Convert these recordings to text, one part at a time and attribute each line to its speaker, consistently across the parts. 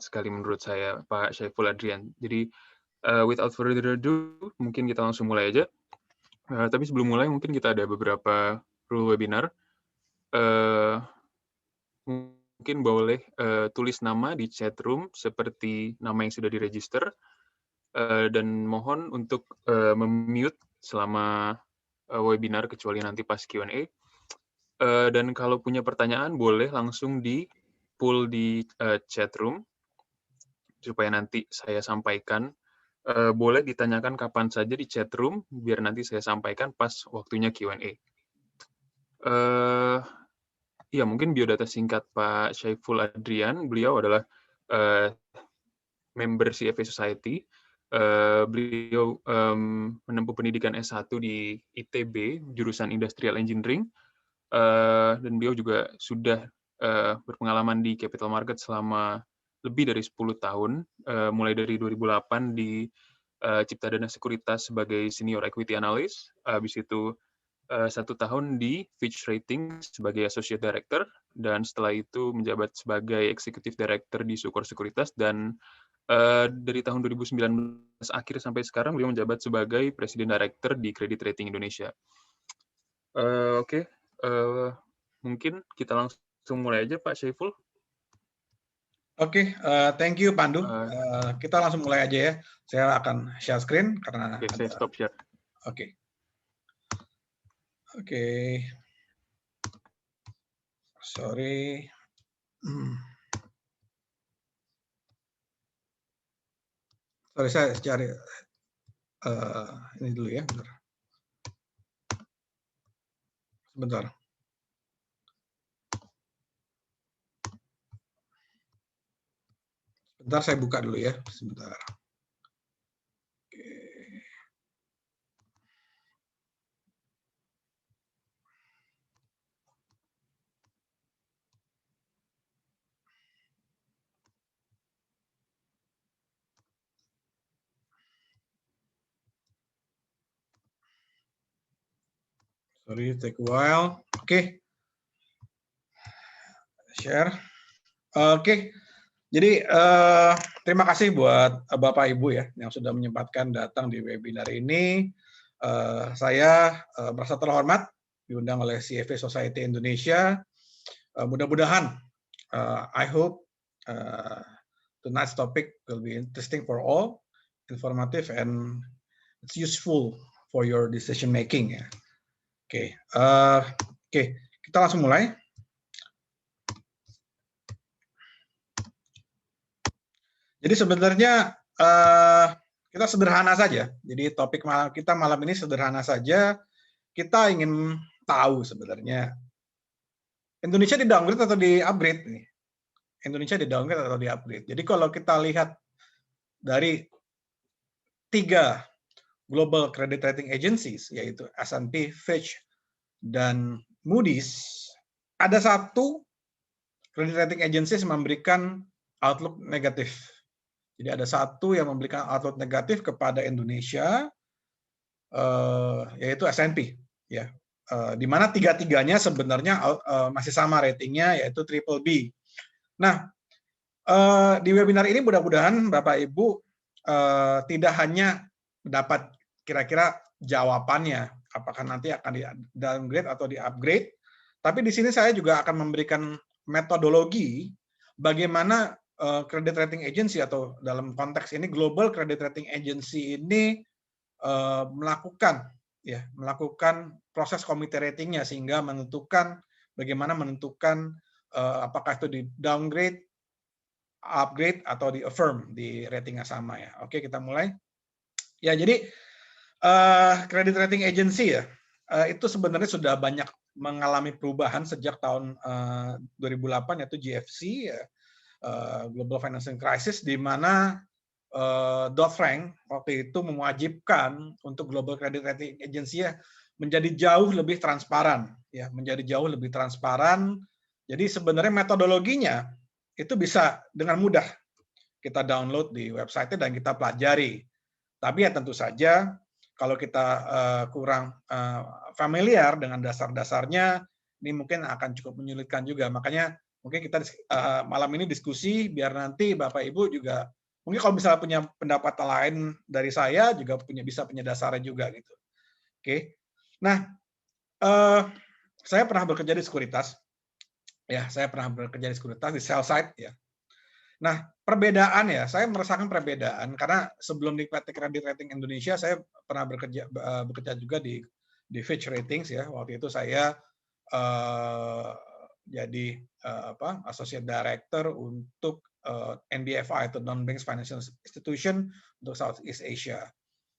Speaker 1: sekali menurut saya, Pak Syaiful Adrian. Jadi, without further ado, mungkin kita langsung mulai aja. Tapi sebelum mulai mungkin kita ada beberapa rule webinar. Mungkin boleh tulis nama di chat room seperti nama yang sudah diregister, dan mohon untuk mute selama webinar kecuali nanti pas Q&A. Dan kalau punya pertanyaan boleh langsung di-pull di chat room supaya nanti saya sampaikan. Boleh ditanyakan kapan saja di chat room biar nanti saya sampaikan pas waktunya Q&A. Ya, mungkin biodata singkat Pak Syaiful Adrian. Beliau adalah member CFA Society. Beliau menempuh pendidikan S1 di ITB, jurusan Industrial Engineering. Dan beliau juga sudah berpengalaman di capital market selama lebih dari 10 tahun, mulai dari 2008 di Ciptadana Sekuritas sebagai senior equity analyst, habis itu 1 tahun di Fitch Ratings sebagai associate director, dan setelah itu menjabat sebagai executive director di Sukor Sekuritas, dan dari tahun 2019 akhir sampai sekarang beliau menjabat sebagai presiden director di Credit Rating Indonesia. Oke. Mungkin kita langsung mulai aja, Pak Syaiful.
Speaker 2: Oke, thank you Pandu. Kita langsung mulai aja ya. Saya akan share screen karena
Speaker 1: Oke, saya stop share.
Speaker 2: Oke. Sorry. Sorry, saya cari ini dulu ya. Sebentar. Sebentar, saya buka dulu ya. Sebentar. Sorry, take a while. Oke. Share. Oke. Jadi terima kasih buat Bapak Ibu ya yang sudah menyempatkan datang di webinar ini. Saya merasa terhormat diundang oleh CFA Society Indonesia. Mudah-mudahan I hope tonight's topic will be interesting for all, informative and it's useful for your decision making ya. Oke, kita langsung mulai. Jadi sebenarnya kita sederhana saja. Jadi topik kita malam ini sederhana saja. Kita ingin tahu sebenarnya Indonesia di downgrade atau di upgrade nih. Indonesia di downgrade atau di upgrade. Jadi kalau kita lihat dari 3 global credit rating agencies yaitu S&P, Fitch, dan Moody's, ada 1 credit rating agencies memberikan outlook negatif. Jadi ada 1 yang memberikan outlook negatif kepada Indonesia, yaitu S&P, ya. Di mana 3-tiganya sebenarnya masih sama ratingnya, yaitu triple B. Nah, di webinar ini mudah-mudahan Bapak Ibu tidak hanya mendapat kira-kira jawabannya, apakah nanti akan di downgrade atau di upgrade, tapi di sini saya juga akan memberikan metodologi bagaimana credit rating agency atau dalam konteks ini global credit rating agency ini melakukan proses komite ratingnya sehingga bagaimana menentukan apakah itu di downgrade, upgrade atau di affirm di ratingnya sama ya. Oke, kita mulai. Ya, jadi credit rating agency ya itu sebenarnya sudah banyak mengalami perubahan sejak tahun 2008 yaitu GFC ya, Global Financial Crisis, di mana Dodd-Frank waktu itu mewajibkan untuk global credit rating agency ya menjadi jauh lebih transparan ya, menjadi jauh lebih transparan. Jadi sebenarnya metodologinya itu bisa dengan mudah kita download di website dan kita pelajari. Tapi ya tentu saja kalau kita kurang familiar dengan dasar-dasarnya, ini mungkin akan cukup menyulitkan juga. Makanya Mungkin kita malam ini diskusi biar nanti Bapak Ibu juga mungkin kalau misalnya punya pendapat lain dari saya juga bisa punya dasarnya juga gitu. Oke. Nah, saya pernah bekerja di sekuritas. Ya, saya pernah bekerja di sekuritas di sell side ya. Nah, perbedaan ya, saya merasakan perbedaan karena sebelum di PT Kredit Rating Indonesia saya pernah bekerja juga di Fitch Ratings ya. Waktu itu saya jadi associate director untuk NBFI atau non-bank financial institution untuk Southeast Asia.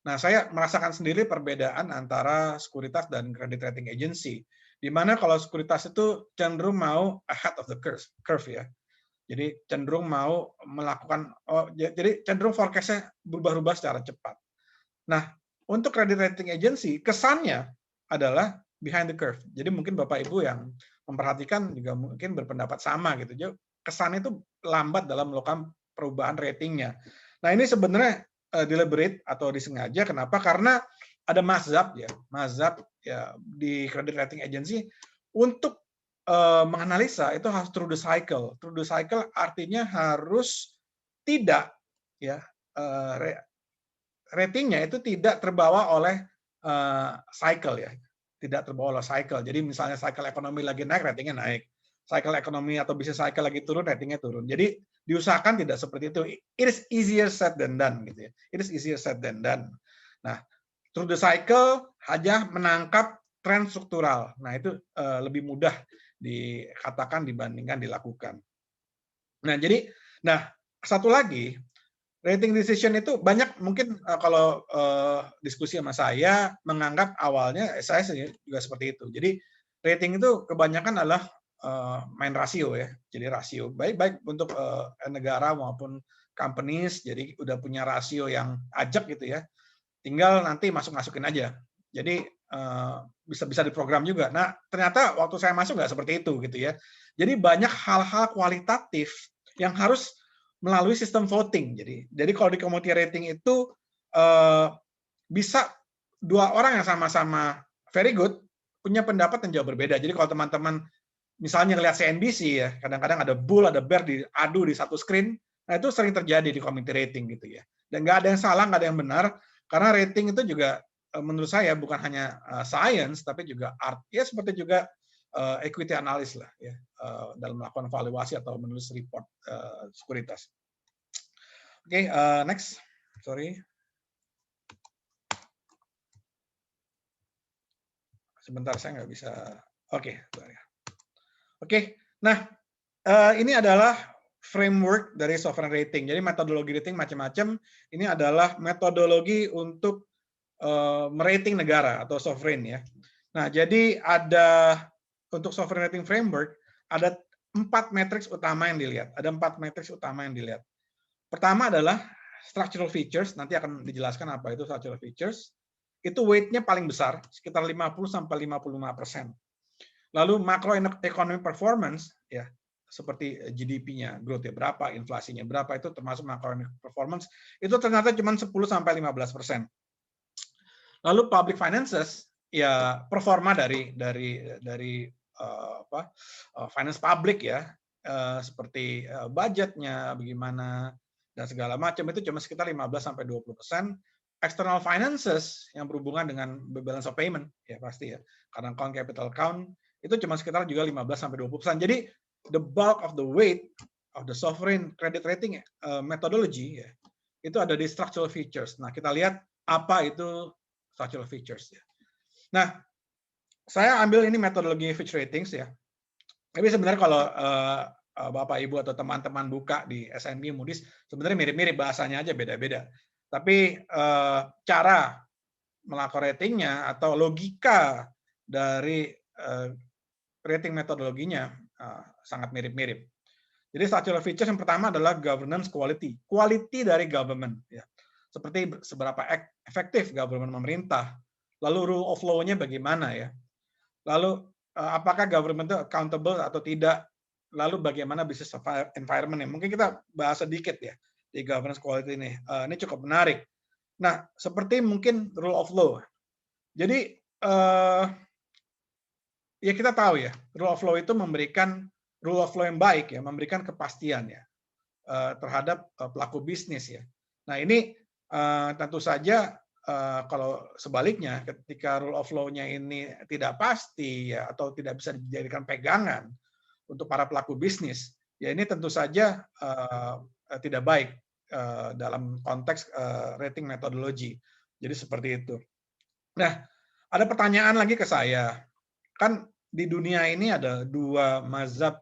Speaker 2: Nah, saya merasakan sendiri perbedaan antara sekuritas dan credit rating agency. Di mana kalau sekuritas itu cenderung mau ahead of the curve ya. Jadi cenderung mau melakukan, jadi cenderung forecast-nya berubah-ubah secara cepat. Nah, untuk credit rating agency, kesannya adalah behind the curve. Jadi mungkin Bapak Ibu yang memperhatikan juga mungkin berpendapat sama gitu. Jadi kesannya itu lambat dalam melakukan perubahan ratingnya. Nah, ini sebenarnya deliberate atau disengaja. Kenapa? Karena ada mazhab ya di credit rating agency untuk menganalisa itu harus through the cycle. Through the cycle artinya harus tidak ya ratingnya itu tidak terbawa oleh cycle ya, tidak terbawa oleh cycle. Jadi misalnya cycle ekonomi lagi naik, ratingnya naik. Cycle ekonomi atau bisnis cycle lagi turun, ratingnya turun. Jadi diusahakan tidak seperti itu. It is easier said than done gitu ya. It is easier said than done. Nah, through the cycle hanya menangkap tren struktural. Nah, itu lebih mudah dikatakan dibandingkan dilakukan. Nah, satu lagi, rating decision itu banyak mungkin kalau diskusi sama saya menganggap awalnya saya juga seperti itu. Jadi rating itu kebanyakan adalah main rasio ya. Jadi rasio baik untuk negara maupun companies. Jadi udah punya rasio yang ajak gitu ya. Tinggal nanti masukin aja. Jadi bisa diprogram juga. Nah, ternyata waktu saya masuk nggak seperti itu gitu ya. Jadi banyak hal-hal kualitatif yang harus melalui sistem voting. Jadi kalau di commodity rating itu bisa dua orang yang sama-sama very good punya pendapat yang jauh berbeda. Jadi kalau teman-teman misalnya lihat CNBC ya, kadang-kadang ada bull, ada bear diadu di satu screen. Nah, itu sering terjadi di commodity rating gitu ya. Dan nggak ada yang salah, nggak ada yang benar, karena rating itu juga menurut saya bukan hanya science, tapi juga art. Ya seperti juga equity analysis lah ya, dalam melakukan valuasi atau menulis report sekuritas. Oke, next. Sorry. Sebentar, saya nggak bisa. Oke. Nah, ini adalah framework dari sovereign rating. Jadi metodologi rating macam-macam. Ini adalah metodologi untuk merating negara atau sovereign ya. Nah, jadi ada untuk sovereign rating framework ada 4 matriks utama yang dilihat. Ada 4 matriks utama yang dilihat. Pertama adalah structural features. Nanti akan dijelaskan apa itu structural features. Itu weight-nya paling besar, sekitar 50-55%. Lalu macroeconomic performance ya, seperti GDP-nya, growth-nya berapa, inflasinya berapa, itu termasuk macroeconomic performance, itu ternyata cuma 10-15%. Lalu public finances ya performa dari finance public ya, seperti budgetnya bagaimana dan segala macam itu cuma sekitar 15-20%. External finances yang berhubungan dengan balance of payment ya pasti ya, karena count capital count itu cuma sekitar juga 15-20%. Jadi the bulk of the weight of the sovereign credit rating methodology ya, itu ada di structural features. Nah, kita lihat apa itu structural features ya. Nah, saya ambil ini metodologi Fitch Ratings ya. Tapi sebenarnya kalau Bapak Ibu atau teman-teman buka di S&P Moody's sebenarnya mirip-mirip, bahasanya aja beda-beda. Tapi cara melakukan ratingnya atau logika dari rating metodologinya sangat mirip-mirip. Jadi structural features yang pertama adalah governance quality, quality dari government ya. Seperti seberapa efektif government memerintah, lalu rule of law-nya bagaimana ya, lalu apakah government itu accountable atau tidak, lalu bagaimana business environment-nya. Mungkin kita bahas sedikit ya di governance quality ini. Ini cukup menarik. Nah, seperti mungkin rule of law. Jadi ya kita tahu ya, rule of law itu memberikan rule of law yang baik ya, memberikan kepastian ya terhadap pelaku bisnis ya. Nah ini tentu saja kalau sebaliknya ketika rule of law-nya ini tidak pasti ya atau tidak bisa dijadikan pegangan untuk para pelaku bisnis, ya ini tentu saja tidak baik dalam konteks rating metodologi. Jadi seperti itu. Nah, ada pertanyaan lagi ke saya. Kan di dunia ini ada dua mazhab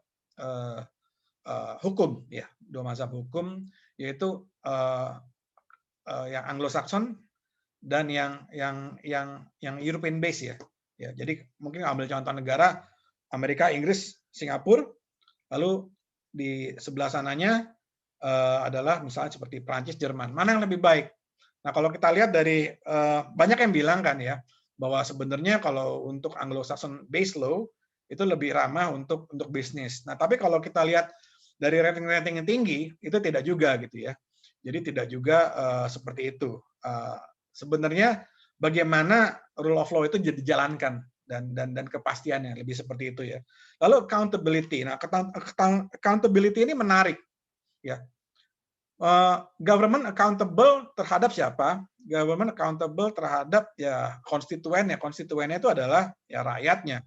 Speaker 2: hukum ya, dua mazhab hukum yaitu yang Anglo-Saxon dan yang European base ya. Ya, jadi mungkin ambil contoh negara Amerika, Inggris, Singapura, lalu di sebelah sananya adalah misalnya seperti Prancis, Jerman. Mana yang lebih baik? Nah, kalau kita lihat dari banyak yang bilang kan ya bahwa sebenarnya kalau untuk Anglo-Saxon base law itu lebih ramah untuk bisnis. Nah, tapi kalau kita lihat dari rating-rating yang tinggi itu tidak juga gitu ya. Jadi tidak juga seperti itu. Sebenarnya bagaimana rule of law itu dijalankan dan kepastiannya lebih seperti itu ya. Lalu accountability. Nah, accountability ini menarik ya. Government accountable terhadap siapa? Government accountable terhadap ya konstituen ya. Konstituennya itu adalah ya rakyatnya.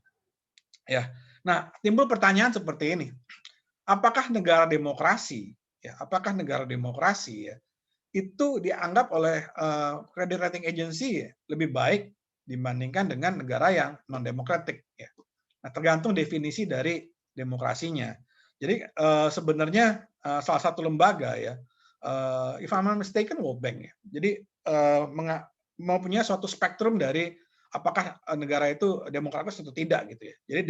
Speaker 2: Ya. Nah, timbul pertanyaan seperti ini. Apakah negara demokrasi ya? Apakah negara demokrasi ya itu dianggap oleh credit rating agency lebih baik dibandingkan dengan negara yang non demokratik ya. Nah, tergantung definisi dari demokrasinya. Jadi sebenarnya salah satu lembaga ya, if I'm not mistaken World Bank ya. Jadi mempunyai suatu spektrum dari apakah negara itu demokratis atau tidak gitu ya.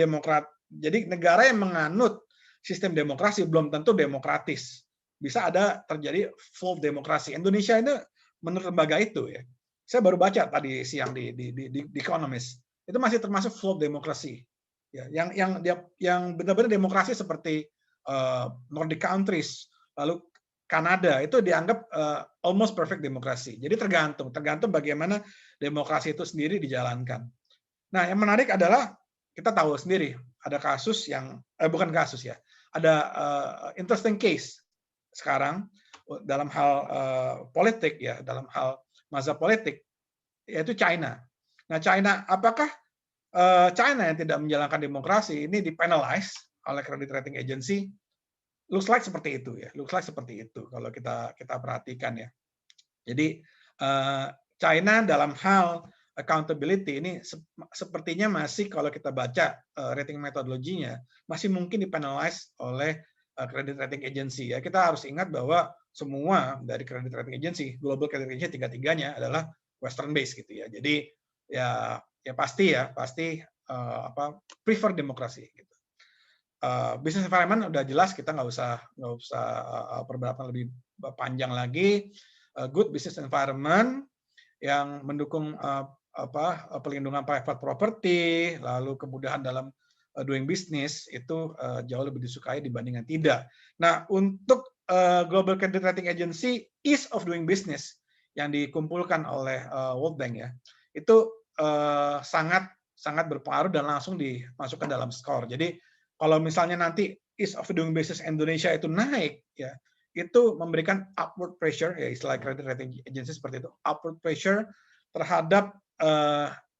Speaker 2: Jadi negara yang menganut sistem demokrasi belum tentu demokratis. Bisa ada terjadi full demokrasi. Indonesia ini menurut lembaga itu ya. Saya baru baca tadi siang di Economist. Itu masih termasuk full demokrasi. Ya, yang benar-benar demokrasi seperti Nordic countries, lalu Kanada itu dianggap almost perfect demokrasi. Jadi tergantung bagaimana demokrasi itu sendiri dijalankan. Nah, yang menarik adalah kita tahu sendiri ada kasus yang bukan kasus ya, ada interesting case sekarang dalam hal politik ya, dalam hal mazhab politik yaitu China. Nah, China, apakah China yang tidak menjalankan demokrasi ini dipenalize oleh credit rating agency? Looks like seperti itu ya, looks like seperti itu kalau kita perhatikan ya. Jadi China dalam hal accountability ini sepertinya masih kalau kita baca rating metodologinya masih mungkin dipenalize oleh credit rating agency ya. Kita harus ingat bahwa semua dari credit rating agency, global credit rating agency tiga-tiganya adalah western based gitu ya. Jadi ya pasti prefer demokrasi gitu. Business environment udah jelas, kita nggak usah perberatan lebih panjang lagi. Good business environment yang mendukung pelindungan private property, lalu kemudahan dalam doing business itu jauh lebih disukai dibandingkan tidak. Nah, untuk Global Credit Rating Agency ease of doing business yang dikumpulkan oleh World Bank ya, itu sangat berpengaruh dan langsung dimasukkan dalam skor. Jadi kalau misalnya nanti ease of doing business Indonesia itu naik ya, itu memberikan upward pressure ya, istilah credit rating agency seperti itu, upward pressure terhadap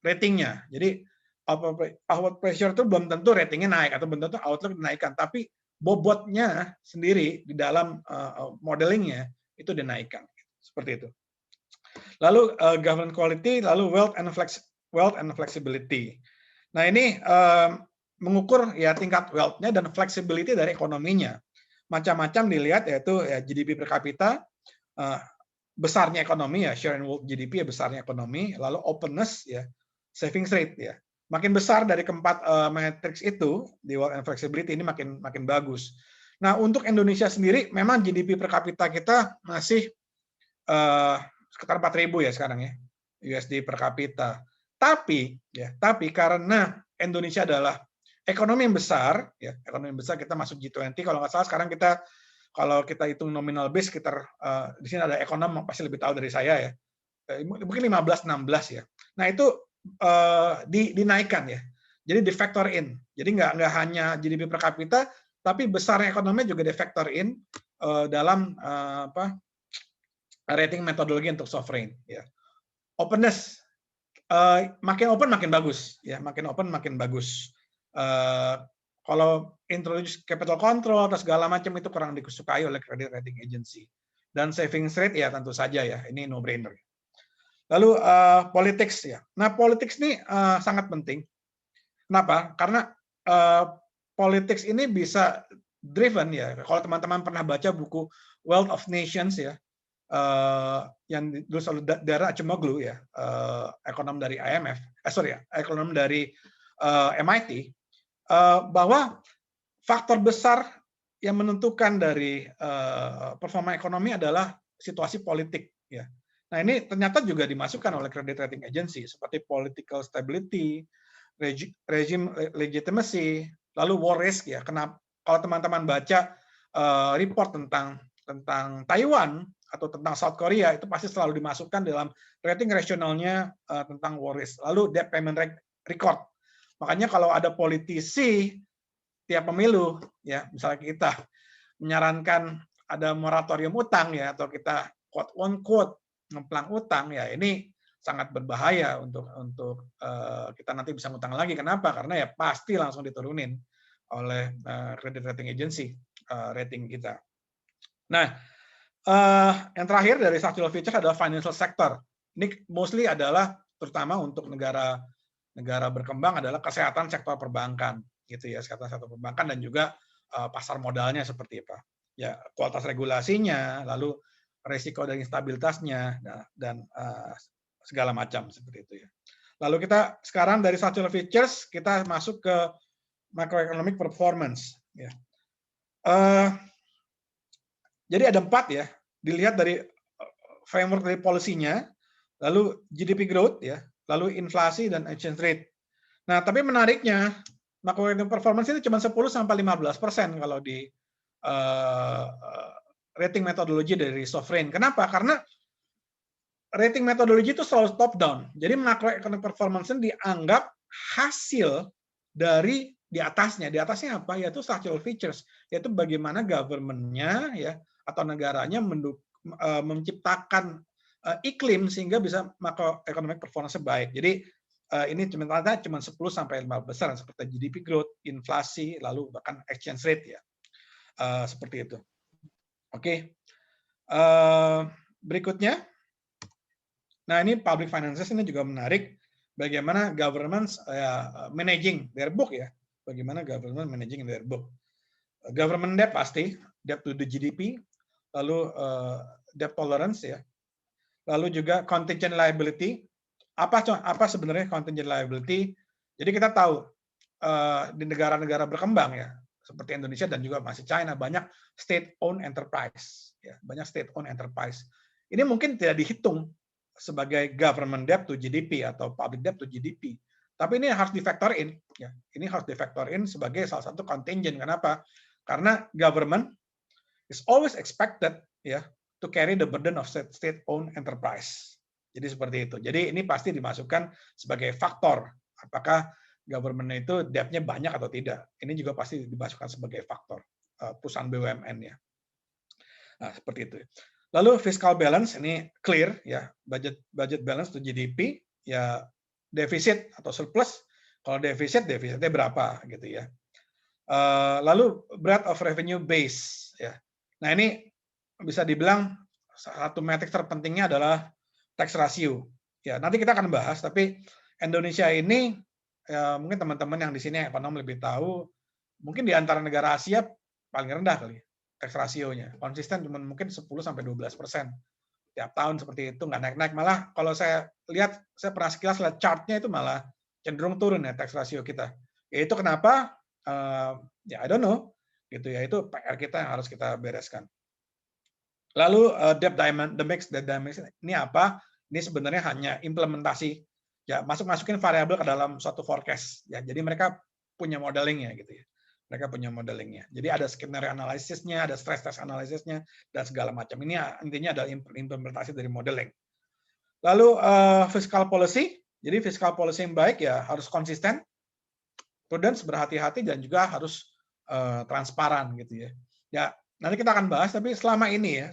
Speaker 2: ratingnya. Jadi upward pressure itu belum tentu ratingnya naik atau belum tentu outlook dinaikkan, tapi bobotnya sendiri di dalam modelingnya itu dinaikkan seperti itu. Lalu governance quality, lalu wealth and flexibility. Nah ini mengukur ya tingkat wealth-nya dan flexibility dari ekonominya. Macam-macam dilihat yaitu ya, GDP per kapita, besarnya ekonomi ya, share and wealth GDP ya, besarnya ekonomi, lalu openness ya, savings rate ya. Makin besar dari keempat matriks itu di wealth and flexibility ini makin bagus. Nah, untuk Indonesia sendiri memang GDP per kapita kita masih sekitar 4.000 ya sekarang ya, USD per kapita. Tapi karena Indonesia adalah ekonomi yang besar, ya ekonomi yang besar, kita masuk G20 kalau nggak salah sekarang kalau kita hitung nominal base sekitar di sini ada ekonom pasti lebih tahu dari saya ya, mungkin 15-16 ya. Nah itu dinaikkan ya, jadi di factor in, jadi nggak hanya GDP per kapita tapi besarnya ekonomi juga di-factor in dalam rating metodologi untuk sovereign. Ya. Openness, makin open makin bagus, ya, makin open makin bagus. Kalau introduce capital control atau segala macam itu kurang disukai oleh credit rating agency. Dan savings rate ya tentu saja ya, ini no brainer. Lalu politics ya. Nah, politics ini sangat penting. Kenapa? Karena politics ini bisa driven ya. Kalau teman-teman pernah baca buku Wealth of Nations ya, yang ditulis oleh Dara Acemoglu ya, ekonom dari IMF, ekonom dari MIT, bahwa faktor besar yang menentukan dari performa ekonomi adalah situasi politik ya. Nah, ini ternyata juga dimasukkan oleh credit rating agency seperti political stability, regime legitimacy, lalu war risk ya. Kenapa kalau teman-teman baca report tentang Taiwan atau tentang South Korea, itu pasti selalu dimasukkan dalam rating rasionalnya tentang war risk. Lalu debt payment record. Makanya kalau ada politisi tiap pemilu ya, misalnya kita menyarankan ada moratorium utang ya, atau kita quote on quote ngemplang utang ya, ini sangat berbahaya untuk kita nanti bisa ngutang lagi. Kenapa? Karena ya pasti langsung diturunin oleh credit rating agency rating kita. Nah, yang terakhir dari structural feature adalah financial sector. Ini mostly adalah terutama untuk negara berkembang adalah kesehatan sektor perbankan, gitu ya, kesehatan sektor perbankan dan juga pasar modalnya seperti apa. Ya, kualitas regulasinya, lalu risiko dan instabilitasnya dan segala macam seperti itu ya. Lalu kita sekarang dari structural features kita masuk ke macroeconomic performance ya. Jadi ada 4 ya, dilihat dari framework dari policy-nya, lalu GDP growth ya, lalu inflasi dan exchange rate. Nah, tapi menariknya macroeconomic performance ini cuma 10-15% kalau di rating metodologi dari sovereign. Kenapa? Karena rating metodologi itu selalu top down. Jadi macroeconomic performance ini dianggap hasil dari di atasnya. Di atasnya apa? Yaitu structural features, yaitu bagaimana government-nya ya atau negaranya menciptakan iklim sehingga bisa macroeconomic performance baik. Jadi ini cuma 10-15% seperti GDP growth, inflasi, lalu bahkan exchange rate ya. Seperti itu. Oke. Berikutnya. Nah, ini public finances ini juga menarik. Bagaimana government managing their book ya. Bagaimana government managing their book. Government debt pasti, debt to the GDP, lalu debt tolerance ya. Lalu juga contingent liability. Apa sebenarnya contingent liability? Jadi kita tahu di negara-negara berkembang ya, seperti Indonesia dan juga masih China, banyak state-owned enterprise. Ya, banyak state-owned enterprise. Ini mungkin tidak dihitung sebagai government debt to GDP atau public debt to GDP. Tapi ini harus di-factor in. Ya. Ini harus di-factor in sebagai salah satu contingent. Kenapa? Karena government is always expected ya to carry the burden of state-owned enterprise. Jadi seperti itu. Jadi ini pasti dimasukkan sebagai faktor. Apakah government itu debt-nya banyak atau tidak. Ini juga pasti dimasukkan sebagai faktor. Perusahaan BUMN ya. Nah, seperti itu. Lalu fiscal balance ini clear ya, budget balance to GDP ya, defisit atau surplus. Kalau defisitnya berapa gitu ya. Lalu breadth of revenue base ya. Nah, ini bisa dibilang satu metrik terpentingnya adalah tax ratio. Ya, nanti kita akan bahas, tapi Indonesia ini ya, mungkin teman-teman yang di sini ekonom lebih tahu, mungkin di antara negara Asia paling rendah kali tax rasionya. Konsisten cuma mungkin 10-12%. Tiap tahun seperti itu, nggak naik-naik. Malah kalau saya lihat, saya pernah sekilas lihat chart-nya itu malah cenderung turun ya tax ratio kita. Itu kenapa? Ya I don't know. Gitu ya, itu PR kita yang harus kita bereskan. Lalu debt dynamics ini apa? Ini sebenarnya hanya implementasi. Ya, masukin variabel ke dalam suatu forecast. Ya, jadi mereka punya modelingnya gitu ya. Mereka punya modelingnya. Jadi ada skenario analisisnya, ada stress test analisisnya, dan segala macam. Ini intinya adalah implementasi dari modeling. Lalu fiscal policy. Jadi fiscal policy yang baik ya harus konsisten, prudence, berhati-hati, dan juga harus transparan gitu ya. Ya, nanti kita akan bahas, tapi selama ini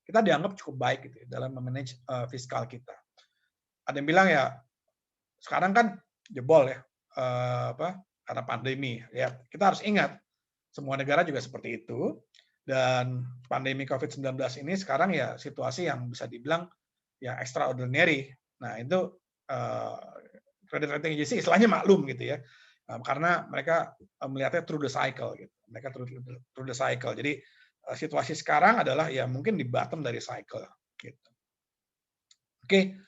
Speaker 2: kita dianggap cukup baik gitu ya, dalam memanage fiskal kita. Ada yang bilang ya sekarang kan jebol ya, karena pandemi. Ya, kita harus ingat semua negara juga seperti itu, dan pandemi COVID-19 ini sekarang ya situasi yang bisa dibilang ya extraordinary. Nah itu credit rating agency istilahnya maklum gitu ya, karena mereka melihatnya through the cycle gitu. Mereka through the cycle. Jadi situasi sekarang adalah ya mungkin di bottom dari cycle gitu. Oke,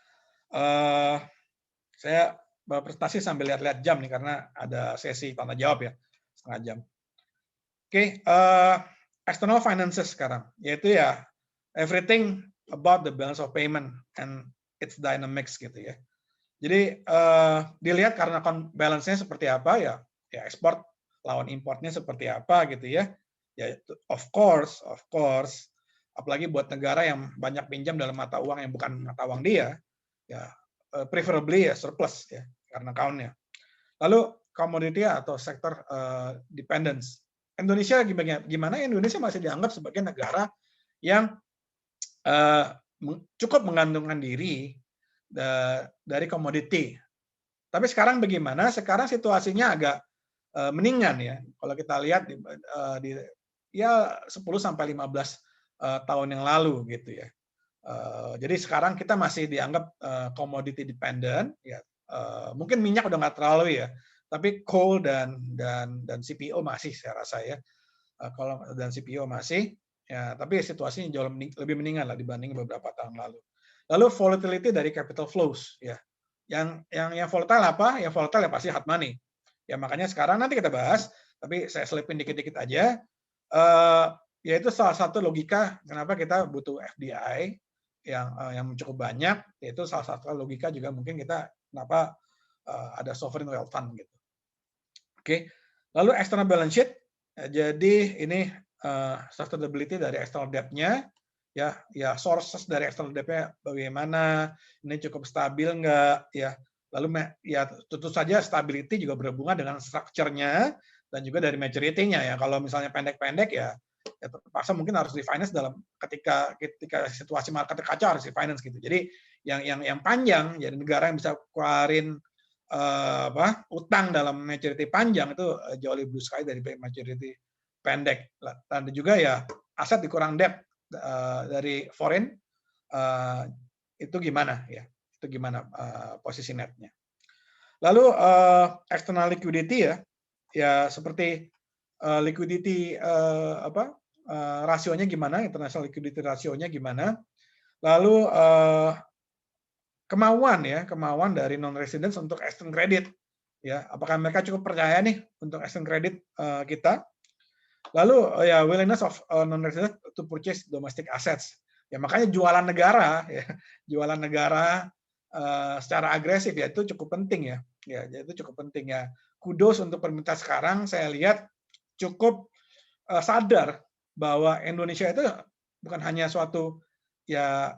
Speaker 2: saya presentasi sambil lihat-lihat jam nih karena ada sesi tanya jawab ya, setengah jam. Oke, external finances sekarang, yaitu ya everything about the balance of payment and its dynamics gitu ya. Jadi dilihat karena balance-nya seperti apa ya ekspor lawan importnya seperti apa gitu ya. Ya of course, apalagi buat negara yang banyak pinjam dalam mata uang yang bukan mata uang dia, ya preferably ya surplus ya karena account-nya. Lalu komoditi atau sektor dependence. Indonesia gimana? Indonesia masih dianggap sebagai negara yang cukup menggantungkan diri dari komoditi. Tapi sekarang bagaimana? Sekarang situasinya agak meninggan ya. Kalau kita lihat di ya 10 sampai 15 tahun yang lalu gitu ya. Jadi sekarang kita masih dianggap commodity dependent ya. Mungkin minyak udah nggak terlalu ya. Tapi coal dan CPO masih saya rasa ya. Kalau dan CPO masih ya, tapi situasinya jauh lebih meninggan lah dibanding beberapa tahun lalu. Lalu volatility dari capital flows ya. Yang volatile apa? Yang volatile ya pasti hard money. Ya makanya sekarang nanti kita bahas, tapi saya selipin dikit-dikit aja. Yaitu salah satu logika kenapa kita butuh FDI yang cukup banyak, yaitu salah satu logika juga mungkin kita kenapa ada sovereign wealth fund gitu. Oke. Lalu external balance sheet. Jadi ini sustainability dari external debt-nya. Ya sources dari external debt-nya bagaimana, ini cukup stabil enggak ya. Lalu ya tentu saja stability juga berhubungan dengan structure-nya dan juga dari maturity-nya ya. Kalau misalnya pendek-pendek ya terpaksa mungkin harus refinance dalam ketika situasi market kacau harus refinance gitu. Jadi yang panjang, jadi negara yang bisa keluarin utang dalam maturity panjang itu jauh lebih blue sky dari maturity pendek. Dan juga ya aset dikurang debt dari foreign itu gimana ya? Itu gimana posisi netnya? Lalu external liquidity ya seperti liquidity rasionya gimana? International liquidity rasionya gimana? Lalu kemauan dari non residents untuk extend credit ya, apakah mereka cukup percaya nih untuk extend credit kita? Lalu ya willingness of non residents to purchase domestic assets. Ya makanya jualan negara secara agresif ya itu cukup penting ya. Ya itu cukup penting ya. Kudos untuk pemerintah sekarang, saya lihat cukup sadar bahwa Indonesia itu bukan hanya suatu ya,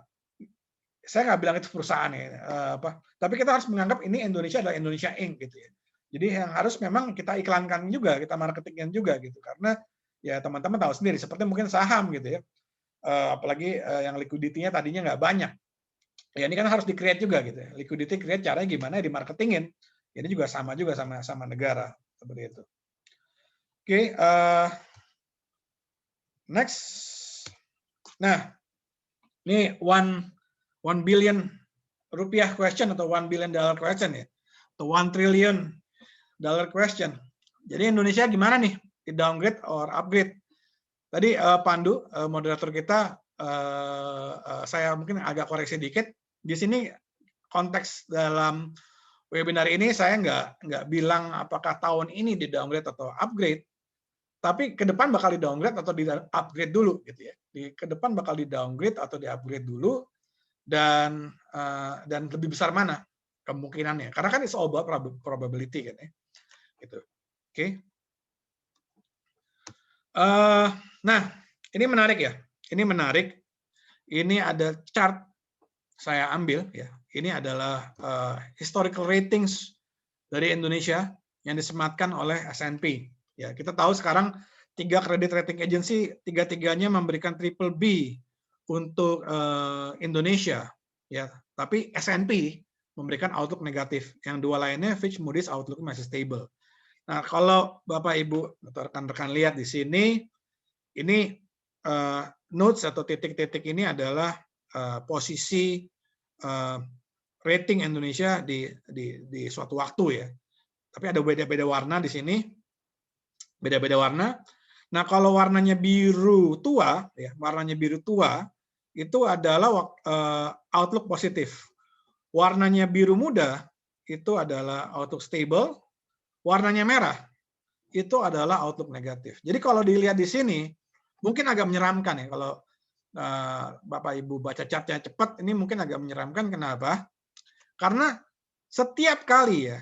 Speaker 2: saya nggak bilang itu perusahaan ya, tapi kita harus menganggap ini Indonesia adalah Indonesia Inc. gitu ya. Jadi yang harus memang kita iklankan juga, kita marketingkan juga gitu, karena ya teman-teman tahu sendiri, seperti mungkin saham gitu ya, apalagi yang liquidity-nya tadinya nggak banyak, ya ini kan harus di-create juga gitu ya. Liquidity create caranya gimana? Dimarketingin. Ini juga sama negara seperti itu. Oke, next. Nah, ini 1 billion rupiah question atau $1 billion question ya, atau $1 trillion question. Jadi Indonesia gimana nih, di downgrade or upgrade? Tadi Pandu, moderator kita, saya mungkin agak koreksi dikit. Di sini konteks dalam webinar ini saya nggak bilang apakah tahun ini di downgrade atau upgrade, tapi ke depan bakal di downgrade atau di upgrade dulu gitu ya. Ke depan bakal di downgrade atau di upgrade dulu, dan lebih besar mana kemungkinannya? Karena kan it's all about probability kan ya. Gitu. Oke. Nah, ini menarik ya. Ini menarik. Ini ada chart saya ambil ya. Ini adalah historical ratings dari Indonesia yang disematkan oleh S&P. Ya, kita tahu sekarang 3 credit rating agency, tiga-tiganya memberikan triple B untuk Indonesia, ya. Tapi S&P memberikan outlook negatif. Yang dua lainnya Fitch, Moody's outlook masih stable. Nah, kalau Bapak Ibu atau rekan-rekan lihat di sini, ini notes atau titik-titik ini adalah posisi rating Indonesia di suatu waktu ya. Tapi ada beda-beda warna di sini, beda-beda warna. Nah, kalau warnanya biru tua, ya, warnanya biru tua itu adalah outlook positif. Warnanya biru muda itu adalah outlook stable. Warnanya merah itu adalah outlook negatif. Jadi kalau dilihat di sini, mungkin agak menyeramkan ya kalau Bapak Ibu baca chartnya cepat, ini mungkin agak menyeramkan. Kenapa? Karena setiap kali ya,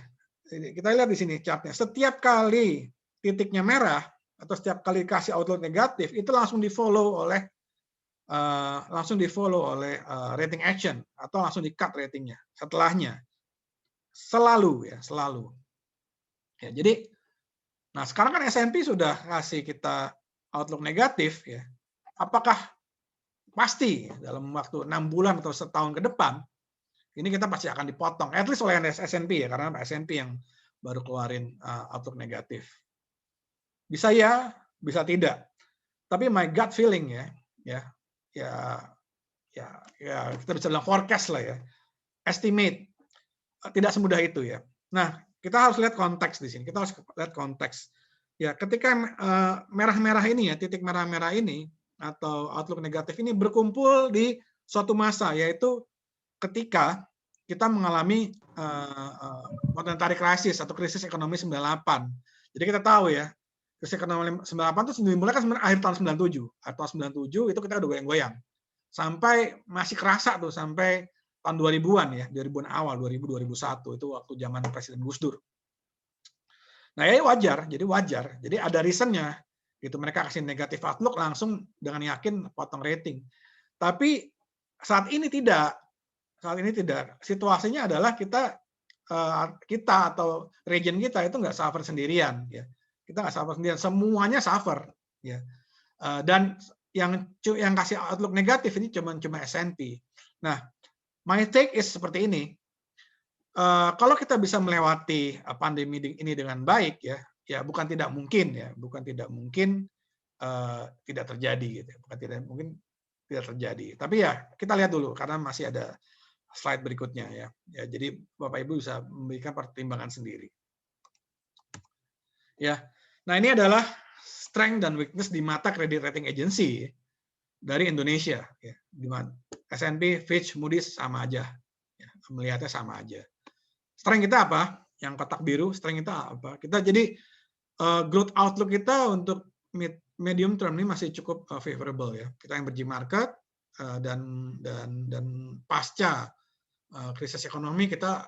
Speaker 2: kita lihat di sini chartnya, setiap kali titiknya merah atau setiap kali kasih outlook negatif itu langsung di-follow oleh rating action atau langsung di-cut ratingnya setelahnya. Selalu ya, selalu. Ya, jadi nah sekarang kan S&P sudah kasih kita outlook negatif ya. Apakah pasti dalam waktu 6 bulan atau setahun ke depan ini kita pasti akan dipotong, at least oleh S&P ya, karena S&P yang baru keluarin outlook negatif. Bisa ya, bisa tidak. Tapi my gut feeling ya kita bisa bilang forecast lah ya, estimate, tidak semudah itu ya. Nah, kita harus lihat konteks di sini. Kita harus lihat konteks. Ya, ketika merah-merah ini ya, titik merah-merah ini atau outlook negatif ini berkumpul di suatu masa, yaitu ketika kita mengalami monetary crisis atau krisis ekonomi 98. Jadi kita tahu ya, krisis ekonomi 98 itu dimulai kan sebenarnya akhir tahun 97 atau 97 itu kita udah goyang-goyang. Sampai masih kerasa tuh sampai tahun 2000-an ya, 2000-an awal, 2000 2001 itu waktu zaman Presiden Gus Dur. Nah, ya wajar, jadi wajar. Jadi ada reason-nya. Gitu mereka kasih negatif outlook langsung dengan yakin potong rating. Tapi saat ini tidak. Saat ini tidak. Situasinya adalah kita atau region kita itu nggak suffer sendirian ya. Kita nggak suffer sendirian, semuanya suffer ya. Dan yang kasih outlook negatif ini cuma S&P. Nah, my take is seperti ini. Kalau kita bisa melewati pandemi ini dengan baik ya bukan tidak mungkin tidak terjadi gitu. Bukan tidak mungkin tidak terjadi. Tapi ya kita lihat dulu karena masih ada slide berikutnya ya. Jadi Bapak Ibu bisa memberikan pertimbangan sendiri. Ya. Nah, ini adalah strength dan weakness di mata credit rating agency dari Indonesia ya. Di mana S&P, Fitch, Moody's sama aja. Ya, melihatnya sama aja. Strength kita apa? Yang kotak biru, strength kita apa? Kita jadi growth outlook kita untuk medium term ini masih cukup favorable ya. Kita emerging market dan pasca krisis ekonomi kita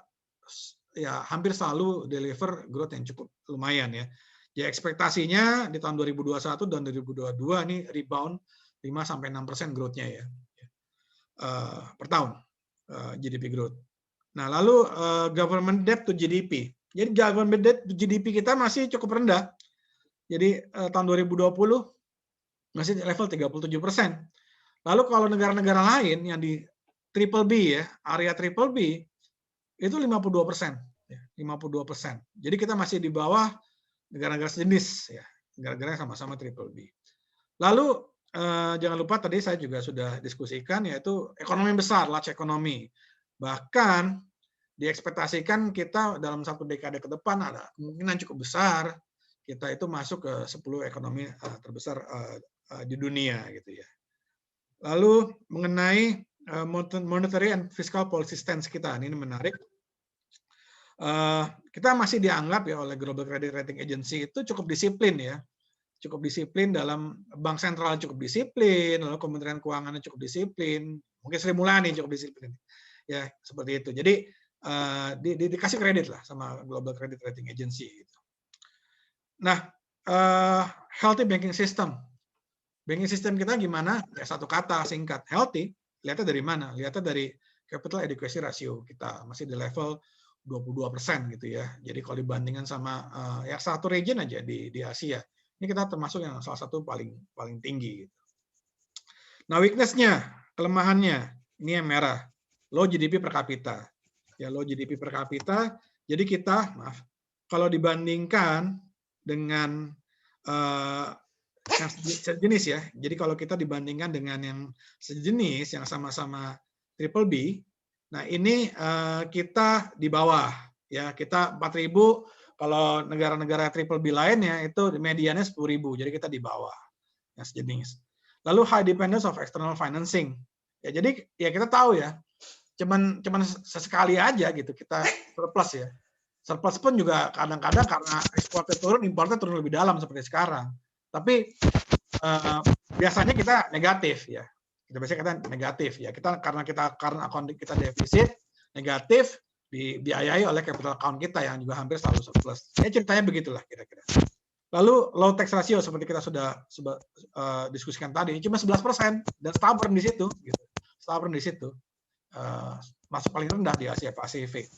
Speaker 2: ya hampir selalu deliver growth yang cukup lumayan ya. Ya ekspektasinya di tahun 2021 dan 2022 ini rebound 5-6% growth-nya ya. Per tahun GDP growth. Nah, lalu government debt to GDP. Jadi government debt to GDP kita masih cukup rendah. Jadi tahun 2020 masih level 37%. Lalu kalau negara-negara lain yang di triple B ya, area triple B itu 52%, ya, 52%. Jadi kita masih di bawah negara-negara sejenis ya, negara-negara yang sama-sama triple B. Lalu jangan lupa tadi saya juga sudah diskusikan yaitu ekonomi besar, large economy. Bahkan diekspektasikan kita dalam satu dekade ke depan ada kemungkinan cukup besar kita itu masuk ke 10 ekonomi terbesar di dunia gitu ya. Lalu mengenai monetary and fiscal policy stance kita, ini menarik. Kita masih dianggap ya oleh Global Credit Rating Agency itu cukup disiplin ya, cukup disiplin dalam bank sentral cukup disiplin, lalu Kementerian Keuangan cukup disiplin, mungkin Sri Mulyani cukup disiplin, ya seperti itu. Jadi dikasih kredit lah sama Global Credit Rating Agency. Gitu. Nah, healthy banking system. Banking system kita gimana? Ya satu kata singkat, healthy. Lihatnya dari mana? Lihatnya dari capital adequacy ratio kita masih di level 22% gitu ya. Jadi kalau dibandingkan sama ya satu region aja di Asia, ini kita termasuk yang salah satu paling tinggi. Gitu. Nah, weakness-nya, kelemahannya, ini yang merah, low GDP per kapita. Ya, low GDP per kapita. Jadi kita, maaf, kalau dibandingkan dengan yang sejenis ya. Jadi kalau kita dibandingkan dengan yang sejenis yang sama-sama triple B, nah ini kita di bawah ya. Kita 4.000, kalau negara-negara triple B lainnya itu mediannya 10.000. Jadi kita di bawah yang sejenis. Lalu high dependence of external financing. Ya jadi ya kita tahu ya, cuman sesekali aja gitu kita surplus ya. Surplus pun juga kadang-kadang karena ekspornya turun, impornya turun lebih dalam seperti sekarang. Tapi biasanya kita negatif ya. Kita negatif ya. Karena account kita defisit, negatif, dibiayai oleh capital account kita yang juga hampir selalu surplus. Ya ceritanya begitulah kira-kira. Lalu low tax ratio seperti kita sudah diskusikan tadi, cuma 11% dan stubborn di situ. Gitu. Stubborn di situ. Masuk paling rendah di Asia Pasifik.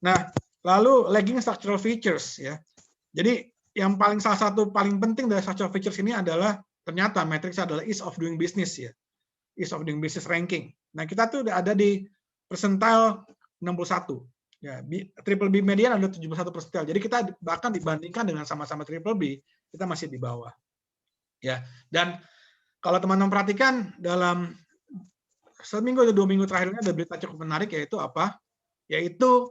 Speaker 2: Nah, lalu lagging structural features ya. Jadi yang salah satu paling penting dari structural features ini adalah ternyata matriksnya adalah ease of doing business ya. Ease of doing business ranking. Nah, kita tuh ada di percentile 61. Ya, triple B median ada 71 percentile. Jadi kita bahkan dibandingkan dengan sama-sama triple B, kita masih di bawah. Ya. Dan kalau teman-teman perhatikan dalam seminggu atau 2 minggu terakhir ini ada berita cukup menarik, yaitu apa? Yaitu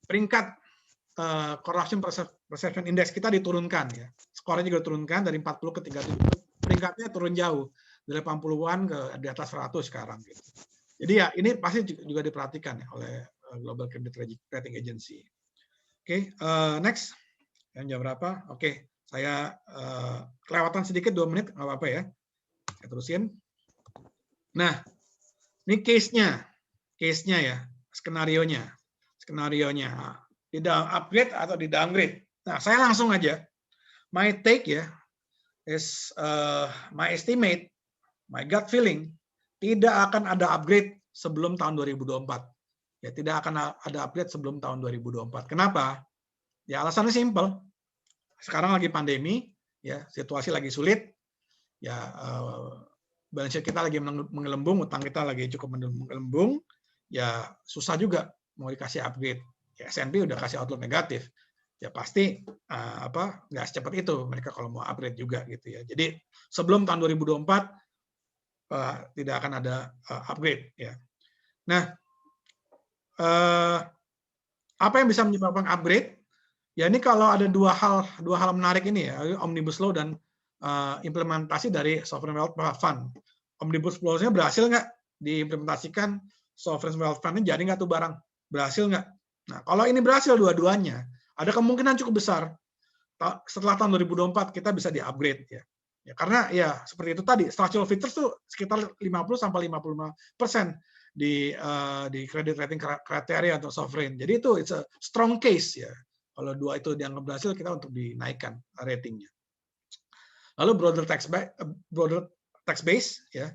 Speaker 2: peringkat corruption perception index kita diturunkan ya. Skornya juga diturunkan dari 40 ke 37. Peringkatnya turun jauh dari 80-an ke di atas 100 sekarang gitu. Jadi ya ini pasti juga diperhatikan ya oleh Global Credit Rating Agency. Oke, next. Yang jam berapa? Oke, saya kelewatan sedikit 2 menit, nggak apa-apa ya. Saya terusin. Nah, ini case-nya ya, skenario-nya. Di upgrade atau di downgrade. Nah, saya langsung aja. My take ya, is my estimate, my gut feeling, tidak akan ada upgrade sebelum tahun 2024. Ya, tidak akan ada upgrade sebelum tahun 2024. Kenapa? Ya, alasannya simple. Sekarang lagi pandemi, ya, situasi lagi sulit, ya, balance sheet kita lagi menggelembung, utang kita lagi cukup menggelembung, ya susah juga mau dikasih upgrade. Ya, S&P udah kasih outlook negatif, ya pasti nggak secepat itu mereka kalau mau upgrade juga gitu ya. Jadi sebelum tahun 2024 tidak akan ada upgrade ya. Nah, apa yang bisa menyebabkan upgrade? Ya ini kalau ada dua hal menarik ini ya, Omnibus Law dan implementasi dari Sovereign Wealth Fund. Omnibus Law-nya berhasil nggak diimplementasikan? Sovereign Wealth Fund-nya jadi nggak tuh barang? Berhasil nggak? Nah, kalau ini berhasil dua-duanya, ada kemungkinan cukup besar setelah tahun 2024 kita bisa di-upgrade ya. Ya, karena ya seperti itu tadi, structural features tuh sekitar 50-55% di credit rating kriteria atau sovereign. Jadi itu it's a strong case ya. Kalau dua itu dianggap berhasil, kita untuk dinaikkan ratingnya. Lalu broader tax base ya,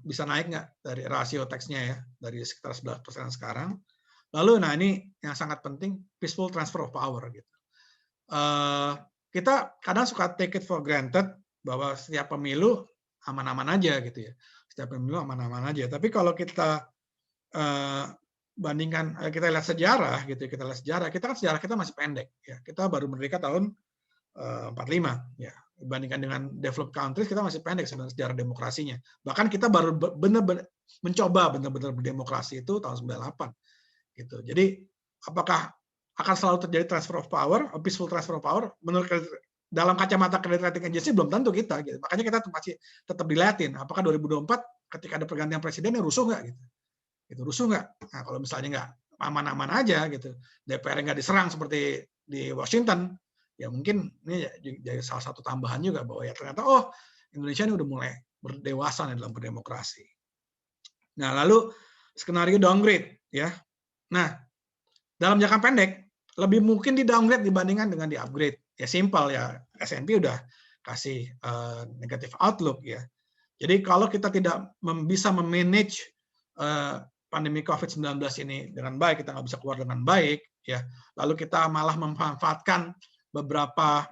Speaker 2: bisa naik nggak dari rasio taxnya ya, dari sekitar 11% sekarang. Lalu nah ini yang sangat penting, peaceful transfer of power gitu. Kita kadang suka take it for granted bahwa setiap pemilu aman-aman aja gitu ya. Setiap pemilu aman-aman aja. Tapi kalau kita bandingkan, kita lihat sejarah gitu, kita kan sejarah kita masih pendek ya. Kita baru merdeka tahun 45 ya. Dibandingkan dengan developed countries kita masih pendek sebenarnya sejarah demokrasinya. Bahkan kita baru benar-benar mencoba benar-benar berdemokrasi itu tahun 98 gitu. Jadi apakah akan selalu terjadi transfer of power, peaceful transfer of power? Menurut dalam kacamata credit rating agency belum tentu kita gitu. Makanya kita masih tetap dilihatin apakah 2024 ketika ada pergantian presiden rusuh nggak gitu. Itu rusuh nggak? Nah, kalau misalnya nggak aman-aman aja gitu, DPR nggak diserang seperti di Washington, ya mungkin ini jadi salah satu tambahan juga bahwa ya ternyata Indonesia ini udah mulai berdewasa nih dalam berdemokrasi. Nah, lalu skenario downgrade ya. Nah, dalam jangka pendek lebih mungkin di downgrade dibandingkan dengan di upgrade. Ya simple ya, S&P udah kasih negative outlook ya. Jadi kalau kita tidak bisa memanage pandemi COVID-19 ini dengan baik, kita nggak bisa keluar dengan baik, ya, lalu kita malah memanfaatkan beberapa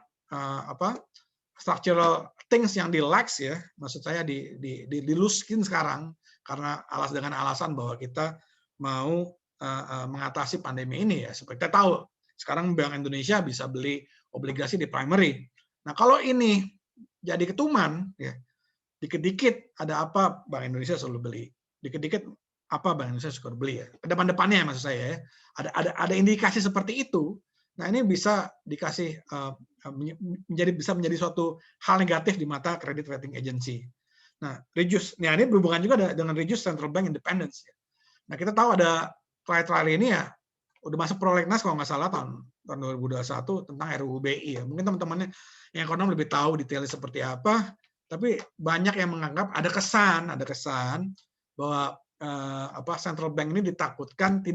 Speaker 2: structural things yang di-lax, ya, maksud saya diluskin sekarang karena dengan alasan bahwa kita mau mengatasi pandemi ini, ya. Seperti kita tahu sekarang Bank Indonesia bisa beli obligasi di primary. Nah, kalau ini jadi ketuman, ya, dikit-dikit ada apa Bank Indonesia selalu beli, dikit-dikit apa Bank Indonesia suka beli, ya. Depan-depannya maksud saya, ya. Ada indikasi seperti itu. Nah, ini bisa dikasih bisa menjadi suatu hal negatif di mata credit rating agency. Nah, ini berhubungan juga dengan reduce central bank independence. Nah, kita tahu ada trial ini, ya, udah masuk prolegnas kalau nggak salah tahun 2021 tentang RUU BI, ya. Mungkin teman-temannya yang ekonom lebih tahu detailnya seperti apa, tapi banyak yang menganggap ada kesan bahwa central bank ini ditakutkan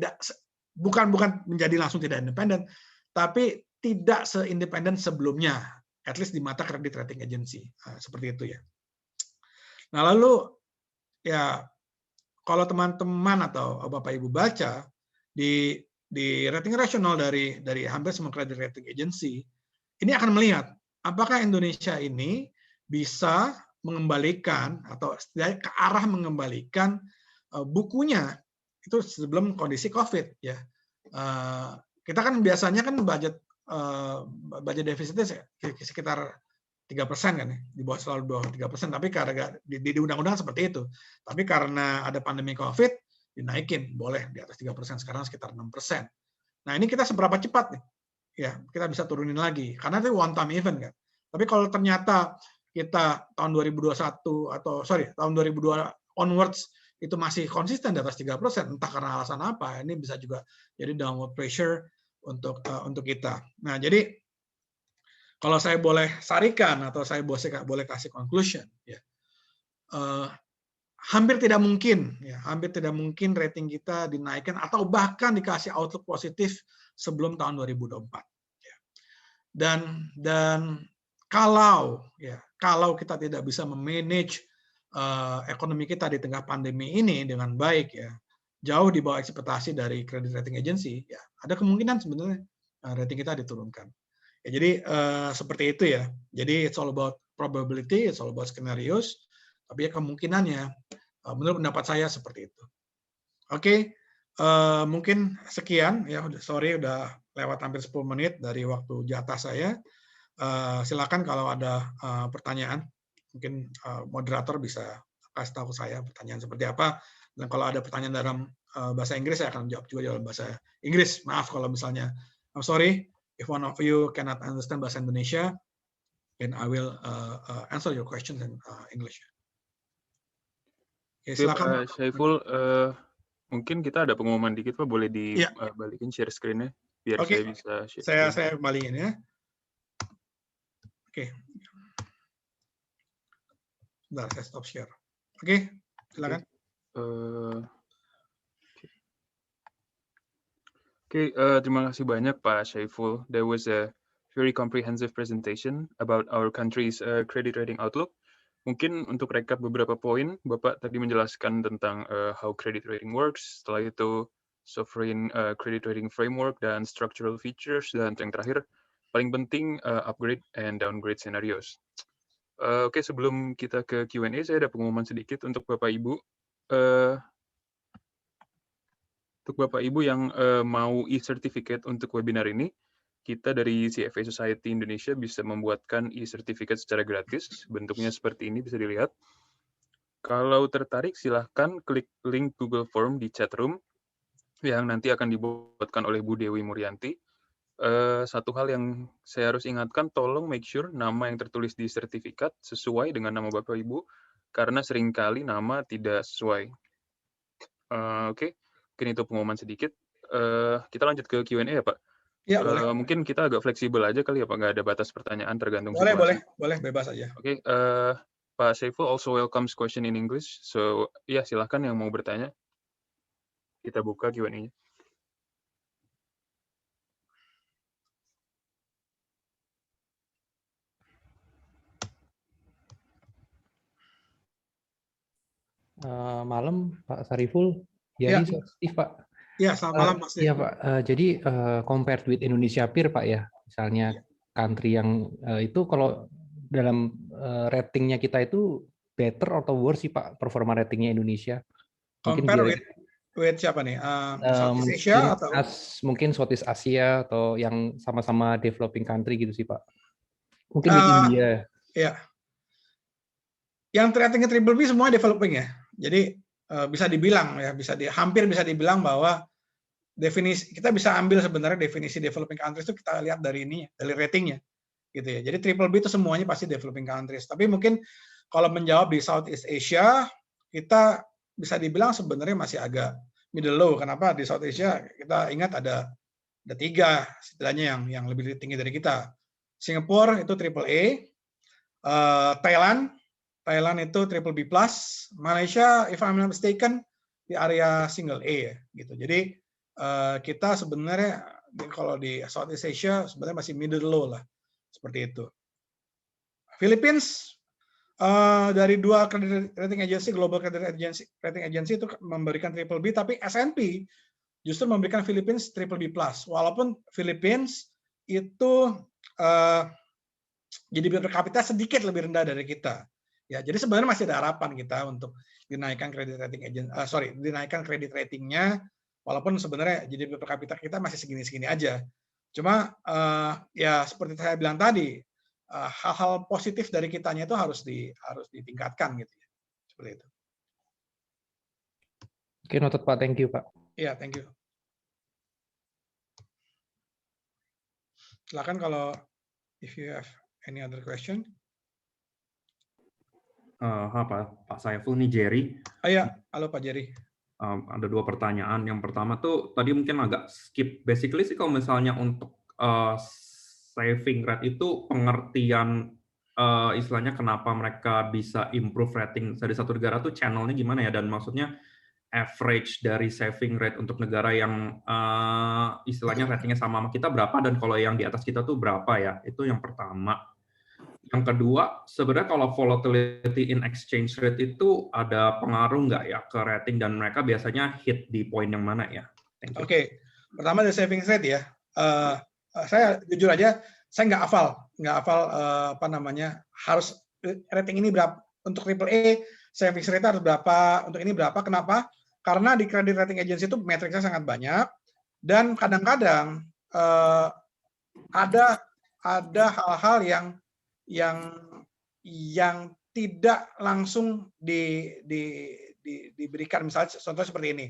Speaker 2: bukan menjadi langsung tidak independen, tapi tidak seindependen sebelumnya, at least di mata credit rating agency. Seperti itu, ya. Nah, lalu, ya, kalau teman-teman atau Bapak Ibu baca di rating rasional dari hampir semua credit rating agency, ini akan melihat apakah Indonesia ini bisa mengembalikan atau setidaknya ke arah mengembalikan bukunya itu sebelum kondisi COVID, ya. Kita kan biasanya kan budget defisitnya sekitar 3% kan, ya, selalu di bawah 3%, tapi karena di undang-undang seperti itu. Tapi karena ada pandemi COVID, dinaikin, boleh di atas 3%, sekarang sekitar 6%. Nah, ini kita seberapa cepat nih, ya, kita bisa turunin lagi, karena itu one time event kan. Tapi kalau ternyata kita tahun 2021 tahun 2002 onwards itu masih konsisten di atas 3%, entah karena alasan apa, ini bisa juga jadi downward pressure untuk kita. Nah, jadi kalau saya boleh sarikan atau saya boleh kasih conclusion, ya, hampir tidak mungkin rating kita dinaikkan atau bahkan dikasih outlook positif sebelum tahun 2024. Ya. Dan kalau kita tidak bisa memanage ekonomi kita di tengah pandemi ini dengan baik, ya, jauh di bawah ekspektasi dari credit rating agency, ya, ada kemungkinan sebenarnya rating kita diturunkan. Ya, jadi seperti itu, ya. Jadi it's all about probability, it's all about scenarios. Tapi ya kemungkinannya, menurut pendapat saya seperti itu. Oke, mungkin sekian, ya. Sorry udah lewat hampir 10 menit dari waktu jatah saya. Silakan kalau ada pertanyaan, mungkin moderator bisa kasih tahu saya pertanyaan seperti apa. Dan kalau ada pertanyaan dalam bahasa Inggris, saya akan jawab juga dalam bahasa Inggris. Maaf kalau misalnya, I'm sorry if one of you cannot understand bahasa Indonesia, then I will answer your questions in English. Oke, silakan.
Speaker 1: Pak Syaiful, mungkin kita ada pengumuman dikit, Pak. Boleh dibalikin share screen-nya biar
Speaker 2: Oke,
Speaker 1: saya bisa share screen.
Speaker 2: saya kembaliin, ya. Oke. Bentar, saya stop share. Oke, silakan.
Speaker 1: Terima kasih banyak Pak Syaiful. There was a very comprehensive presentation about our country's credit rating outlook. Mungkin untuk recap beberapa poin, Bapak tadi menjelaskan tentang how credit rating works, setelah itu sovereign credit rating framework dan structural features, dan yang terakhir paling penting upgrade and downgrade scenarios. Oke, sebelum kita ke Q&A, saya ada pengumuman sedikit untuk Bapak Ibu. Untuk Bapak Ibu yang mau e-certificate untuk webinar ini, kita dari CFA Society Indonesia bisa membuatkan e-certificate secara gratis. Bentuknya seperti ini, bisa dilihat. Kalau tertarik, silahkan klik link Google Form di chat room yang nanti akan dibuatkan oleh Bu Dewi Murianti. Satu hal yang saya harus ingatkan, tolong make sure nama yang tertulis di sertifikat sesuai dengan nama Bapak Ibu, karena seringkali nama tidak sesuai. Oke. Mungkin itu pengumuman sedikit. Kita lanjut ke Q&A ya, Pak?
Speaker 2: Ya, boleh.
Speaker 1: Mungkin kita agak fleksibel aja kali ya, Pak? Nggak ada batas pertanyaan, tergantung situasi.
Speaker 2: Boleh, bebas aja.
Speaker 1: Oke, Pak Syaiful also welcomes question in English. So, ya silahkan yang mau bertanya. Kita buka Q&A-nya.
Speaker 3: Malam, Pak Sariful. Ya,
Speaker 2: Ya,
Speaker 3: ini Steve, Pak.
Speaker 2: ya, selamat malam Pak Steve.
Speaker 3: Iya, Pak. Jadi compared with Indonesia peer, Pak ya. Misalnya country yang itu kalau dalam ratingnya kita itu better atau worse sih, Pak, performa ratingnya Indonesia. Mungkin
Speaker 2: Compare with siapa nih? Southeast Asia atau?
Speaker 3: mungkin Southeast Asia atau yang sama-sama developing country gitu sih, Pak. Mungkin with
Speaker 2: Uh,
Speaker 3: India.
Speaker 2: Ya, yang ratingnya triple B semua developing ya. Jadi bisa dibilang ya, hampir bisa dibilang bahwa definisi kita bisa ambil sebenarnya definisi developing countries itu kita lihat dari ini, dari ratingnya, gitu ya. Jadi triple B itu semuanya pasti developing countries. Tapi mungkin kalau menjawab di Southeast Asia, kita bisa dibilang sebenarnya masih agak middle low. Kenapa? Di South Asia kita ingat ada 3 setidaknya yang lebih tinggi dari kita. Singapura itu triple A, Thailand itu triple B+, Malaysia if I'm not mistaken di area single A ya, gitu. Jadi kita sebenarnya kalau di Southeast Asia sebenarnya masih middle low lah, seperti itu. Philippines dari 2 credit rating agency, global credit agency, rating agency itu memberikan triple B, tapi S&P justru memberikan Philippines triple B+. Walaupun Philippines itu GDP per kapita sedikit lebih rendah dari kita. Ya, jadi sebenarnya masih ada harapan kita untuk dinaikkan kredit rating dinaikkan kredit ratingnya, walaupun sebenarnya GDP per kapita kita masih segini-segini aja. Cuma ya seperti saya bilang tadi, hal-hal positif dari kitanya itu harus ditingkatkan gitu ya. Seperti itu.
Speaker 3: Oke, noted Pak. Thank you, Pak.
Speaker 2: Iya, thank you. Silakan kalau if you have any other question.
Speaker 4: Pak Saiful, nih Jerry.
Speaker 2: Iya, halo Pak Jerry.
Speaker 4: Ada 2 pertanyaan. Yang pertama tuh tadi mungkin agak skip. Basically sih kalau misalnya untuk saving rate itu pengertian istilahnya kenapa mereka bisa improve rating dari satu negara tuh channelnya gimana ya, dan maksudnya average dari saving rate untuk negara yang istilahnya ratingnya sama kita berapa, dan kalau yang di atas kita tuh berapa ya, itu yang pertama. Yang kedua, sebenarnya kalau volatility in exchange rate itu ada pengaruh nggak ya ke rating, dan mereka biasanya hit di poin yang mana ya?
Speaker 2: Oke. Pertama dari savings rate ya. Saya jujur aja, saya nggak hafal apa namanya, harus rating ini berapa untuk triple A, savings rate harus berapa, untuk ini berapa. Kenapa? Karena di credit rating agency itu matriksnya sangat banyak, dan kadang-kadang ada hal-hal yang tidak langsung diberikan. Misalnya contoh seperti ini,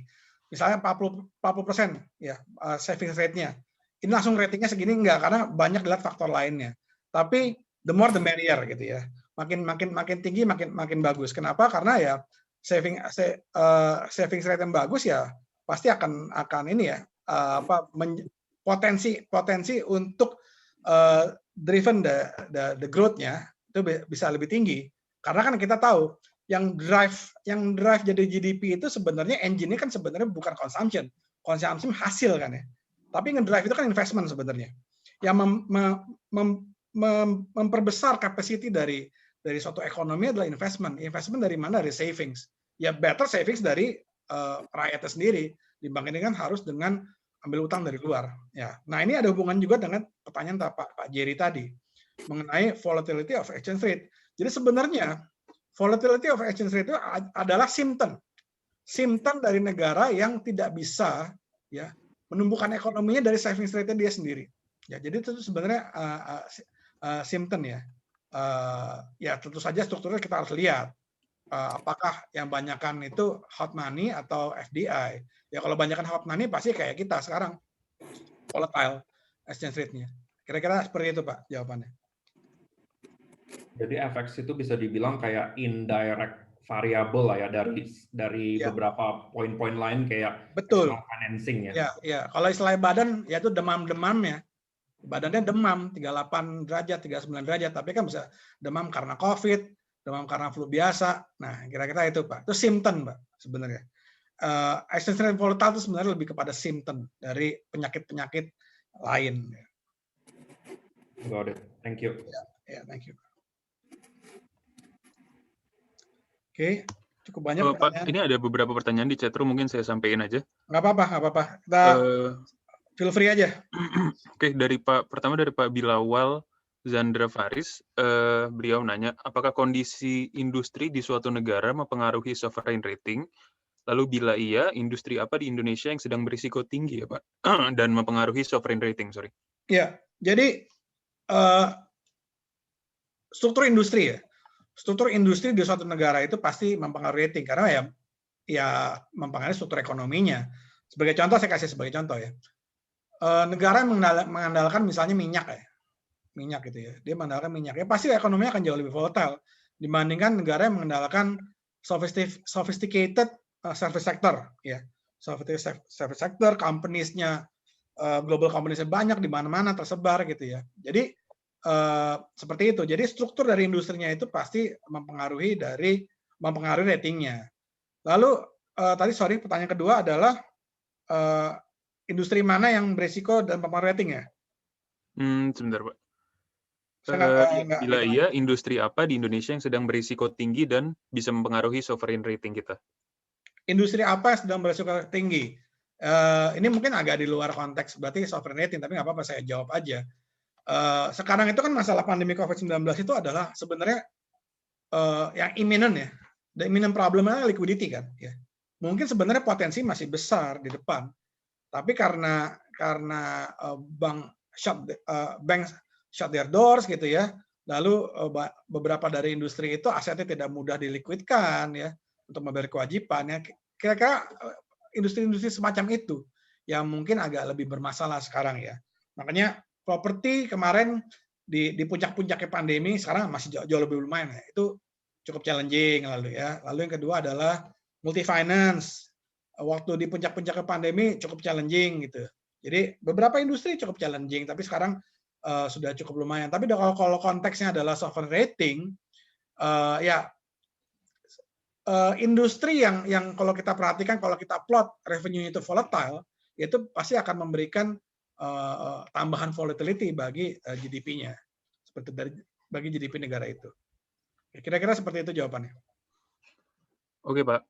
Speaker 2: misalnya 40% ya savings rate-nya, ini langsung ratingnya segini enggak, karena banyak dilihat faktor lainnya. Tapi the more the merrier gitu ya, makin tinggi makin bagus. Kenapa? Karena ya savings rate yang bagus ya pasti akan ini ya potensi untuk driven the growth-nya itu bisa lebih tinggi. Karena kan kita tahu yang drive jadi GDP itu sebenarnya engine-nya kan sebenarnya bukan consumption hasil kan ya. Tapi ngedrive itu kan investment sebenarnya. Yang memperbesar capacity dari suatu ekonomi adalah investment. Investment dari mana? Dari savings. Ya better savings dari rakyatnya sendiri dibandingkan harus dengan ambil utang dari luar. Ya. Nah, ini ada hubungan juga dengan pertanyaan Pak Jerry tadi mengenai volatility of exchange rate. Jadi sebenarnya volatility of exchange rate itu adalah simptom dari negara yang tidak bisa ya menumbuhkan ekonominya dari savings rate-nya dia sendiri. Ya, jadi itu sebenarnya simptom ya. Ya tentu saja strukturnya kita harus lihat. Apakah yang banyakan itu hot money atau FDI? Ya kalau banyakan hot money pasti kayak kita sekarang volatile exchange rate-nya. Kira-kira seperti itu Pak jawabannya.
Speaker 4: Jadi FX itu bisa dibilang kayak indirect variable lah ya dari
Speaker 2: ya.
Speaker 4: beberapa poin-poin lain kayak
Speaker 2: betul
Speaker 4: financing ya.
Speaker 2: Ya. Kalau istilah badan ya itu demam ya. Badannya demam 38 derajat, 39 derajat, tapi kan bisa demam karena COVID, demam karena flu biasa. Nah, kira-kira itu Pak. Itu simptom Pak sebenarnya. Exchange rate volatile itu sebenarnya lebih kepada simptom dari penyakit-penyakit lain.
Speaker 4: Got it. Thank you.
Speaker 2: Ya, thank you. Oke. Cukup banyak
Speaker 1: Pak,
Speaker 2: pertanyaan.
Speaker 1: ini ada beberapa pertanyaan di chatroom, mungkin saya sampaikan aja.
Speaker 2: Nggak apa-apa. Kita feel free aja.
Speaker 1: Oke, pertama dari Pak Bilawal Zandra Faris, beliau nanya, apakah kondisi industri di suatu negara mempengaruhi sovereign rating? Lalu bila iya, industri apa di Indonesia yang sedang berisiko tinggi ya Pak? Dan mempengaruhi sovereign rating, sorry.
Speaker 2: Ya, jadi struktur industri ya. Struktur industri di suatu negara itu pasti mempengaruhi rating karena ya mempengaruhi struktur ekonominya. Sebagai contoh, saya kasih sebagai contoh ya. Negara yang mengandalkan misalnya minyak gitu ya. Dia mengandalkan minyak. Ya pasti ekonominya akan jauh lebih volatile dibandingkan negara yang mengandalkan sophisticated service sector ya. Sophisticated service sector, companies-nya global companies banyak di mana-mana tersebar gitu ya. Jadi seperti itu. Jadi struktur dari industrinya itu pasti mempengaruhi ratingnya. Lalu tadi pertanyaan kedua adalah industri mana yang berisiko dan mempengaruhi rating ya?
Speaker 1: Sebentar Pak.
Speaker 2: Nggak
Speaker 1: Bila
Speaker 2: gitu.
Speaker 1: iya, industri apa di Indonesia yang sedang berisiko tinggi dan bisa mempengaruhi sovereign rating kita?
Speaker 2: Industri apa yang sedang berisiko tinggi? Ini mungkin agak di luar konteks berarti sovereign rating, tapi nggak apa-apa, saya jawab aja. Sekarang itu kan masalah pandemi COVID-19 itu adalah sebenarnya yang imminent ya. The imminent problemnya liquidity kan. Ya. Mungkin sebenarnya potensi masih besar di depan, tapi karena bank shut their doors gitu ya, lalu beberapa dari industri itu asetnya tidak mudah dilikuidkan ya untuk membayar kewajiban ya. Kira-kira industri-industri semacam itu yang mungkin agak lebih bermasalah sekarang ya. Makanya properti kemarin di puncak-puncaknya pandemi sekarang masih jauh lebih lumayan ya. Itu cukup challenging lalu ya. Lalu yang kedua adalah multi finance. Waktu di puncak-puncaknya pandemi cukup challenging gitu. Jadi beberapa industri cukup challenging, tapi sekarang sudah cukup lumayan. Tapi kalau konteksnya adalah sovereign rating, industri yang kalau kita perhatikan, kalau kita plot revenue itu volatile, itu pasti akan memberikan tambahan volatility bagi GDP-nya, seperti bagi GDP negara itu. Kira-kira seperti itu jawabannya.
Speaker 1: Oke Pak.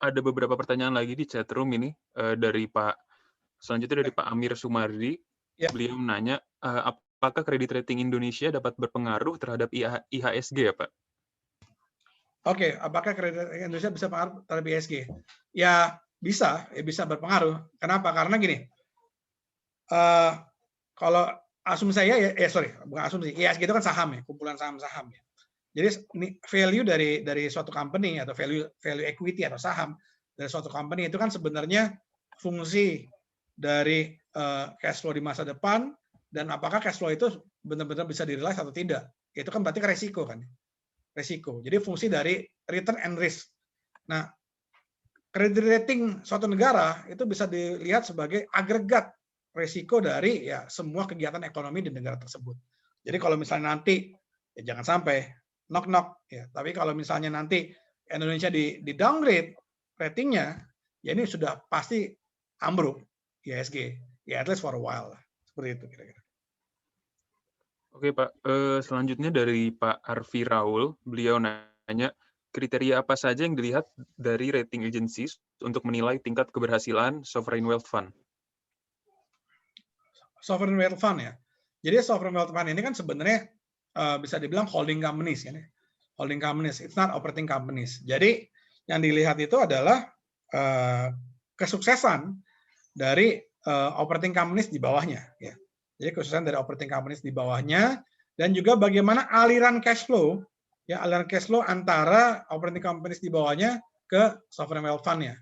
Speaker 1: Ada beberapa pertanyaan lagi di chatroom ini selanjutnya dari Pak Amir Sumardi. Ya. Beliau menanya, apakah kredit rating Indonesia dapat berpengaruh terhadap IHSG ya Pak? Oke, apakah kredit rating Indonesia bisa berpengaruh terhadap IHSG? Ya bisa berpengaruh. Kenapa? Karena gini, kalau asumsi saya bukan asumsi, IHSG itu kan saham ya, kumpulan saham-saham ya. Jadi value dari suatu company atau value equity atau saham dari suatu company itu kan sebenarnya fungsi dari cash flow di masa depan dan apakah cash flow itu benar-benar bisa direalize atau tidak. Itu kan berarti resiko kan. Resiko. Jadi fungsi dari return and risk. Nah, credit rating suatu negara itu bisa dilihat sebagai agregat resiko dari ya semua kegiatan ekonomi di negara tersebut. Jadi kalau misalnya nanti ya jangan sampai knock ya. Tapi kalau misalnya nanti Indonesia di downgrade ratingnya, ya ini sudah pasti ambruk IHSG. Ya at least for a while. Seperti itu kira-kira. Oke Pak, selanjutnya dari Pak Arfi Raul, beliau nanya, kriteria apa saja yang dilihat dari rating agencies untuk menilai tingkat keberhasilan sovereign wealth fund? Sovereign wealth fund ya. Jadi sovereign wealth fund ini kan sebenarnya bisa dibilang holding companies ya. Holding companies, it's not operating companies. Jadi yang dilihat itu adalah kesuksesan dari operating companies di bawahnya ya. Jadi kesuksesan dari operating companies di bawahnya dan juga bagaimana aliran cash flow antara operating companies di bawahnya ke sovereign wealth fund-nya.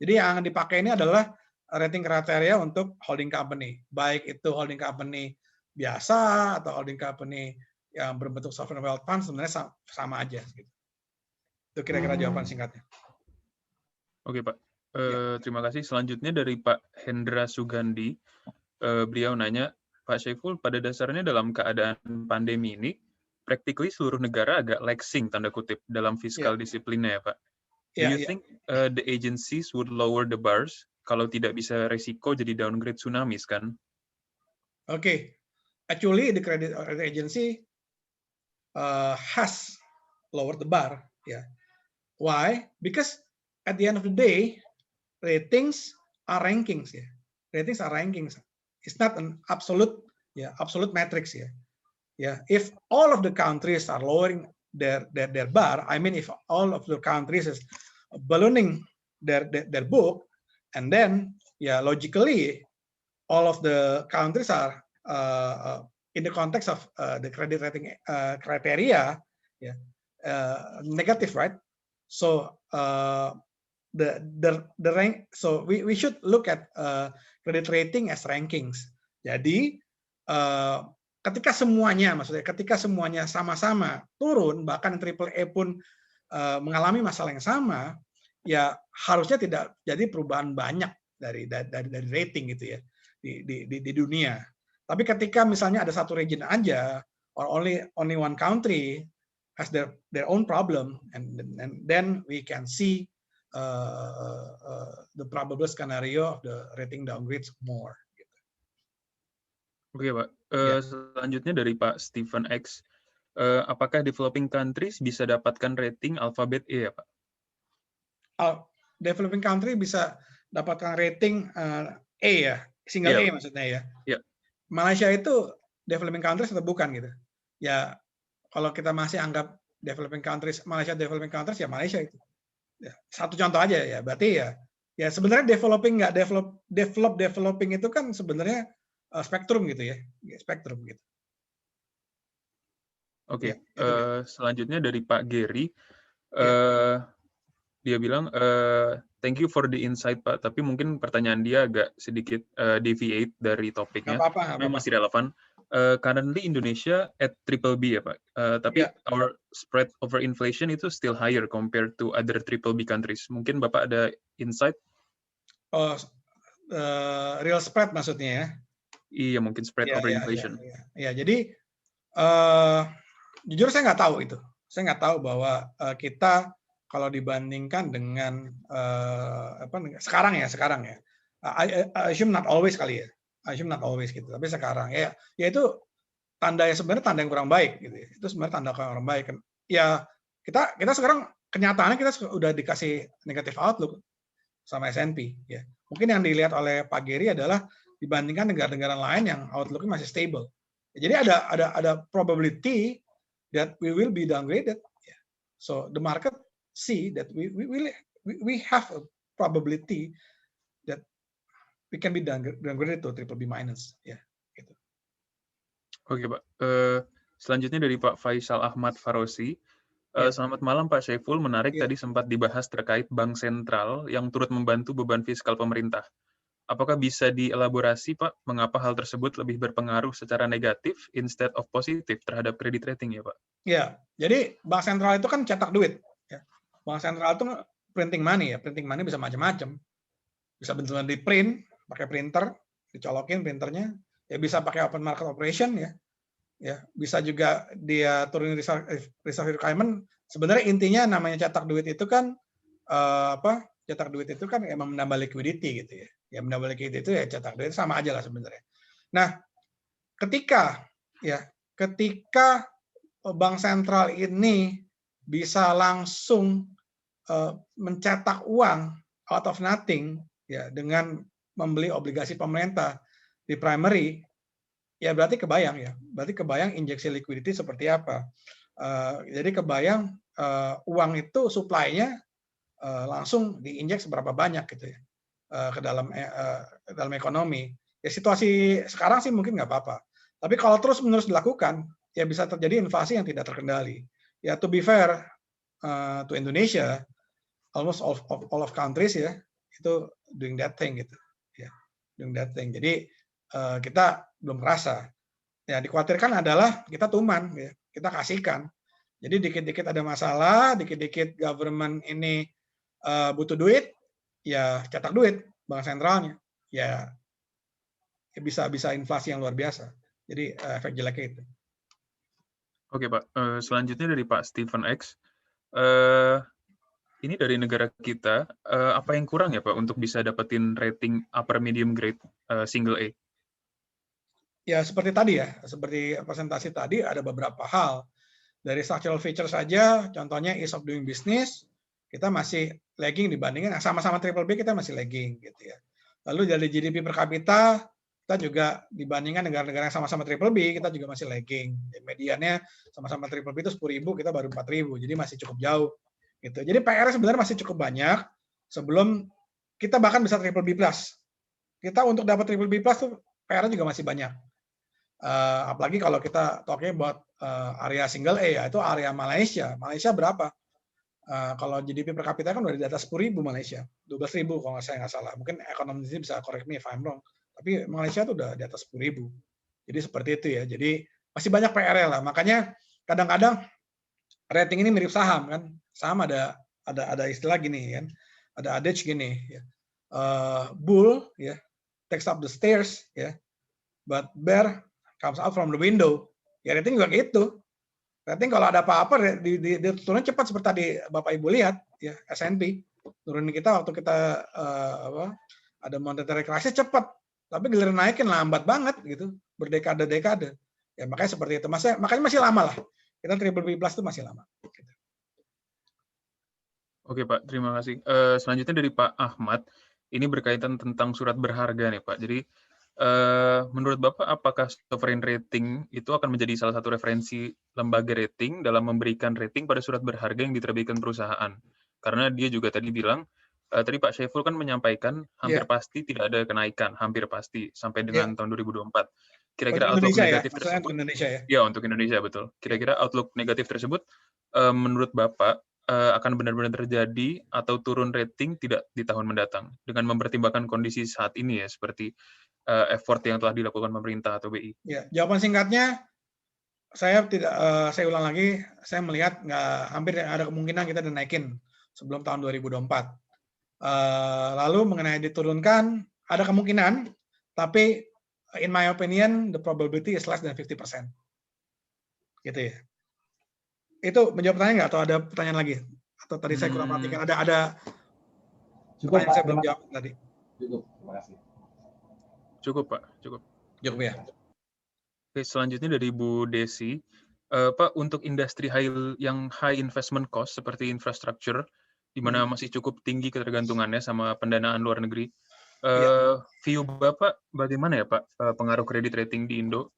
Speaker 1: Jadi yang dipakai ini adalah rating kriteria untuk holding company, baik itu holding company biasa atau holding company yang berbentuk sovereign wealth fund sebenarnya sama aja. Itu kira-kira jawaban singkatnya. Oke Pak, terima kasih. Selanjutnya dari Pak Hendra Sugandi. Beliau nanya, Pak Syaiful, pada dasarnya dalam keadaan pandemi ini, practically seluruh negara agak laxing, tanda kutip, dalam fiskal disiplinnya ya Pak. Do you think the agencies would lower the bars kalau tidak bisa resiko jadi downgrade tsunamis kan? Oke, actually the credit agency has lowered the bar
Speaker 2: Ya, why? Because at the end of the day, ratings are rankings ya. Ratings are rankings. It's not an absolute absolute metrics ya. Yeah, if all of the countries are lowering their bar, I mean, if all of the countries is ballooning their book, and then logically, all of the countries are in the context of the credit rating criteria, negative, right? So the rank, so we should look at credit rating as rankings. Jadi ketika semuanya sama-sama turun, bahkan triple A pun mengalami masalah yang sama, ya harusnya tidak jadi perubahan banyak dari rating gitu ya di dunia. Tapi ketika misalnya ada satu region aja, or only one country has their own problem, and then we can see the probable scenario of the rating downgrades more.
Speaker 1: Oke, Pak. Selanjutnya dari Pak Stephen X, apakah developing countries bisa dapatkan rating alfabet E ya, Pak?
Speaker 2: Developing country bisa dapatkan rating E ya, single E maksudnya ya.
Speaker 1: Yeah.
Speaker 2: Malaysia itu developing countries atau bukan gitu? Ya, kalau kita masih anggap developing countries, Malaysia developing countries, ya Malaysia itu. Ya, satu contoh aja ya, berarti ya sebenarnya developing nggak developing itu kan sebenarnya spektrum gitu ya, spektrum gitu.
Speaker 1: Oke, selanjutnya dari Pak Gary, dia bilang thank you for the insight Pak, tapi mungkin pertanyaan dia agak sedikit deviate dari topiknya, tapi masih relevan. Currently Indonesia at triple B ya Pak, tapi our spread over inflation itu still higher compared to other triple B countries. Mungkin Bapak ada insight?
Speaker 2: Real spread maksudnya ya?
Speaker 1: Iya, mungkin spread over inflation.
Speaker 2: Ya, jadi jujur saya nggak tahu itu. Saya nggak tahu bahwa kita kalau dibandingkan dengan sekarang ya. I assume not always kali ya. I assume not always gitu. Tapi sekarang ya itu sebenarnya tanda yang kurang baik gitu. Itu sebenarnya tanda yang kurang baik. Ya kita sekarang kenyataannya kita sudah dikasih negative outlook sama S&P ya. Mungkin yang dilihat oleh Pak Gary adalah dibandingkan negara-negara lain yang outlook-nya masih stable. Jadi ada probability that we will be downgraded. So the market see that we have a probability that we can be downgraded to triple B minus. Ya, gitu.
Speaker 1: Oke Pak. Selanjutnya dari Pak Faisal Ahmad Farosi. Selamat malam Pak Syaiful. Menarik tadi sempat dibahas terkait bank sentral yang turut membantu beban fiskal pemerintah. Apakah bisa dielaborasi Pak, mengapa hal tersebut lebih berpengaruh secara negatif instead of positif terhadap kredit rating ya Pak?
Speaker 2: Ya, jadi bank sentral itu kan cetak duit. Ya. Bank sentral itu printing money ya, printing money bisa macam-macam. Bisa benar-benar di print, pakai printer, dicolokin printernya. Ya bisa pakai open market operation ya. Ya, bisa juga dia turunin reserve requirement. Sebenarnya intinya namanya cetak duit itu kan cetak duit itu kan emang menambah liquidity gitu ya. Ya menambah liquidity itu ya cetak duit sama aja lah sebenarnya. Nah, ketika bank sentral ini bisa langsung mencetak uang out of nothing ya dengan membeli obligasi pemerintah di primary, ya berarti kebayang injeksi liquidity seperti apa. Jadi kebayang uang itu supply-nya langsung diinjek seberapa banyak gitu ya ke dalam ekonomi. Ya situasi sekarang sih mungkin nggak apa-apa. Tapi kalau terus-menerus dilakukan, ya bisa terjadi inflasi yang tidak terkendali. Ya to be fair to Indonesia, almost all of countries ya itu doing that thing gitu. Ya, doing that thing. Jadi kita belum merasa. Ya dikhawatirkan adalah kita tuman, ya. Kita kasihkan. Jadi dikit-dikit ada masalah, dikit-dikit government ini butuh duit, ya cetak duit bank sentralnya, ya bisa inflasi yang luar biasa. Jadi efek jeleknya itu.
Speaker 1: Oke Pak, selanjutnya dari Pak Stephen X. Ini dari negara kita, apa yang kurang ya Pak untuk bisa dapetin rating upper medium grade single A?
Speaker 2: Ya seperti tadi ya, seperti presentasi tadi ada beberapa hal. Dari structural feature saja, contohnya ease of doing business, kita masih lagging dibandingkan sama-sama triple B kita masih lagging gitu ya. Lalu dari GDP per kapita kita juga dibandingkan negara-negara yang sama-sama triple B kita juga masih lagging. Mediannya sama-sama triple B itu 10.000, kita baru 4.000, jadi masih cukup jauh gitu. Jadi PR sebenarnya masih cukup banyak sebelum kita bahkan bisa triple B plus. Kita untuk dapat triple B plus tuh PR juga masih banyak. Apalagi kalau kita talking about area single A, yaitu area Malaysia. Malaysia berapa? Kalau GDP per kapita kan udah di atas 10.000 Malaysia, 12.000 kalau saya nggak salah. Mungkin ekonomi ini bisa correct me if I'm wrong. Tapi Malaysia tuh udah di atas 10.000. Jadi seperti itu ya. Jadi masih banyak PR lah. Makanya kadang-kadang rating ini mirip saham kan. Saham ada istilah gini kan. Ada adage gini ya. Bull ya takes up the stairs ya. But bear comes out from the window. Ya rating juga gitu. Rating kalau ada apa-apa dia turun cepat seperti tadi Bapak Ibu lihat ya S&P turunin kita waktu kita ada monetary crisis cepat, tapi giliran naikin lambat banget gitu, berdekade-dekade. Ya makanya seperti itu. Makanya masih lama lah. Kita triple B plus itu masih lama. Gitu.
Speaker 1: Oke Pak, terima kasih. Selanjutnya dari Pak Ahmad, ini berkaitan tentang surat berharga nih Pak. Jadi menurut Bapak, apakah sovereign rating itu akan menjadi salah satu referensi lembaga rating dalam memberikan rating pada surat berharga yang diterbitkan perusahaan? Karena dia juga tadi bilang, tadi Pak Syaiful kan menyampaikan hampir pasti tidak ada kenaikan, hampir pasti sampai dengan tahun 2024. Kira-kira outlook negatif tersebut,
Speaker 2: Indonesia ya?
Speaker 1: Ya, untuk Indonesia betul. Kira-kira outlook negatif tersebut, menurut Bapak akan benar-benar terjadi atau turun rating tidak di tahun mendatang dengan mempertimbangkan kondisi saat ini ya, seperti effort yang telah dilakukan pemerintah atau BI?
Speaker 2: Ya, jawaban singkatnya saya ulang lagi, saya melihat hampir ada kemungkinan kita dinaikin sebelum tahun 2024. Lalu mengenai diturunkan ada kemungkinan, tapi in my opinion the probability is less than 50%. Gitu ya. Itu menjawab pertanyaan nggak atau ada pertanyaan lagi? Atau tadi saya kurang perhatikan ada
Speaker 3: cukup Pak,
Speaker 2: saya belum jawab tadi.
Speaker 3: Cukup, terima kasih.
Speaker 1: Cukup Pak, cukup.
Speaker 2: Cukup ya.
Speaker 1: Oke, selanjutnya dari Bu Desi. Pak, untuk industri yang high investment cost seperti infrastructure, di mana masih cukup tinggi ketergantungannya sama pendanaan luar negeri, view Bapak bagaimana ya Pak pengaruh kredit rating di Indo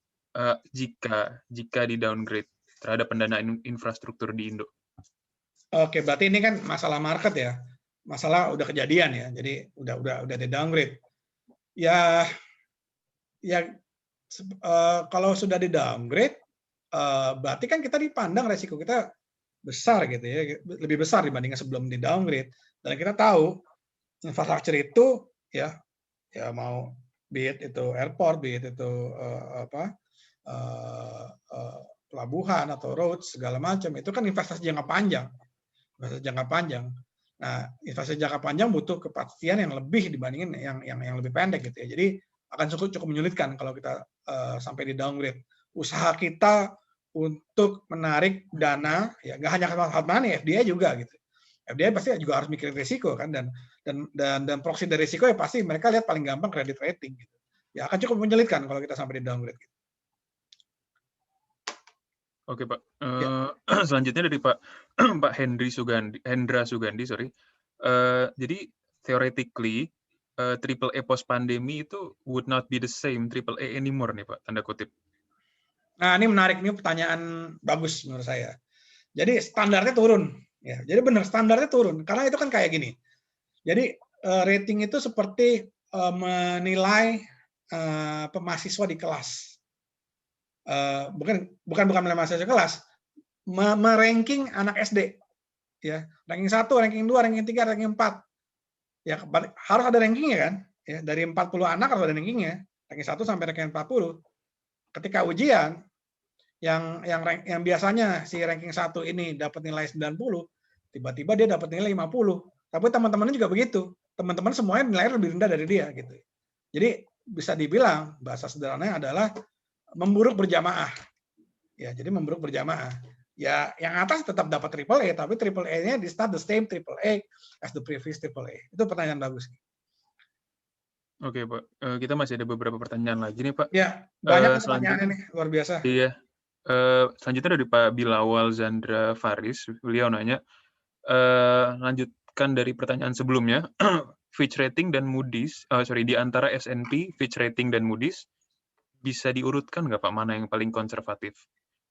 Speaker 1: jika di downgrade terhadap pendanaan infrastruktur di Indo? Oke,
Speaker 2: berarti ini kan masalah market ya, masalah udah kejadian ya, jadi udah di downgrade. Ya kalau sudah di downgrade, berarti kan kita dipandang resiko kita besar gitu ya, lebih besar dibandingkan sebelum di downgrade. Dan kita tahu infrastruktur itu ya mau be it itu airport, be it itu pelabuhan atau roads segala macam, itu kan investasi jangka panjang. Nah, investasi jangka panjang butuh kepastian yang lebih dibandingin yang lebih pendek gitu ya. Jadi akan cukup menyulitkan kalau kita sampai di downgrade. Usaha kita untuk menarik dana ya nggak hanya hard money, FDI juga gitu. FDI pasti juga harus mikirin risiko kan, dan proxy dari risiko ya pasti mereka lihat paling gampang kredit rating gitu. Ya akan cukup menyulitkan kalau kita sampai di downgrade gitu.
Speaker 1: Oke Pak. Selanjutnya dari Pak Hendra Sugandi, sorry. Jadi theoretically triple A post pandemi itu would not be the same triple A anymore nih Pak, tanda kutip.
Speaker 2: Nah ini menarik, ini pertanyaan bagus menurut saya. Jadi standarnya turun, ya. Jadi benar standarnya turun karena itu kan kayak gini. Jadi rating itu seperti menilai mahasiswa di kelas. Bukan menilai mahasiswa di kelas, meranking anak SD. Ya, ranking 1, ranking 2, ranking 3, ranking 4. Ya, harus ada rankingnya kan? Ya, dari 40 anak harus ada rankingnya. Ranking 1 sampai ranking 40. Ketika ujian, yang biasanya si ranking 1 ini dapat nilai 90, tiba-tiba dia dapat nilai 50. Tapi teman-temannya juga begitu. Teman-teman semuanya nilainya lebih rendah dari dia gitu. Jadi bisa dibilang bahasa sederhananya adalah memburuk berjamaah. Ya, jadi memburuk berjamaah. Ya, yang atas tetap dapat triple A, tapi triple A-nya di start the same triple A as the previous triple A. Itu pertanyaan bagus.
Speaker 1: Oke, Pak. Kita masih ada beberapa pertanyaan lagi nih, Pak.
Speaker 2: Ya, banyak pertanyaan ini, luar biasa.
Speaker 1: Iya. Selanjutnya dari Pak Bilawal Zandra Faris, beliau nanya, lanjutkan dari pertanyaan sebelumnya, Fitch Rating dan Moody's, di antara S&P, Fitch Rating dan Moody's, bisa diurutkan nggak Pak, mana yang paling konservatif?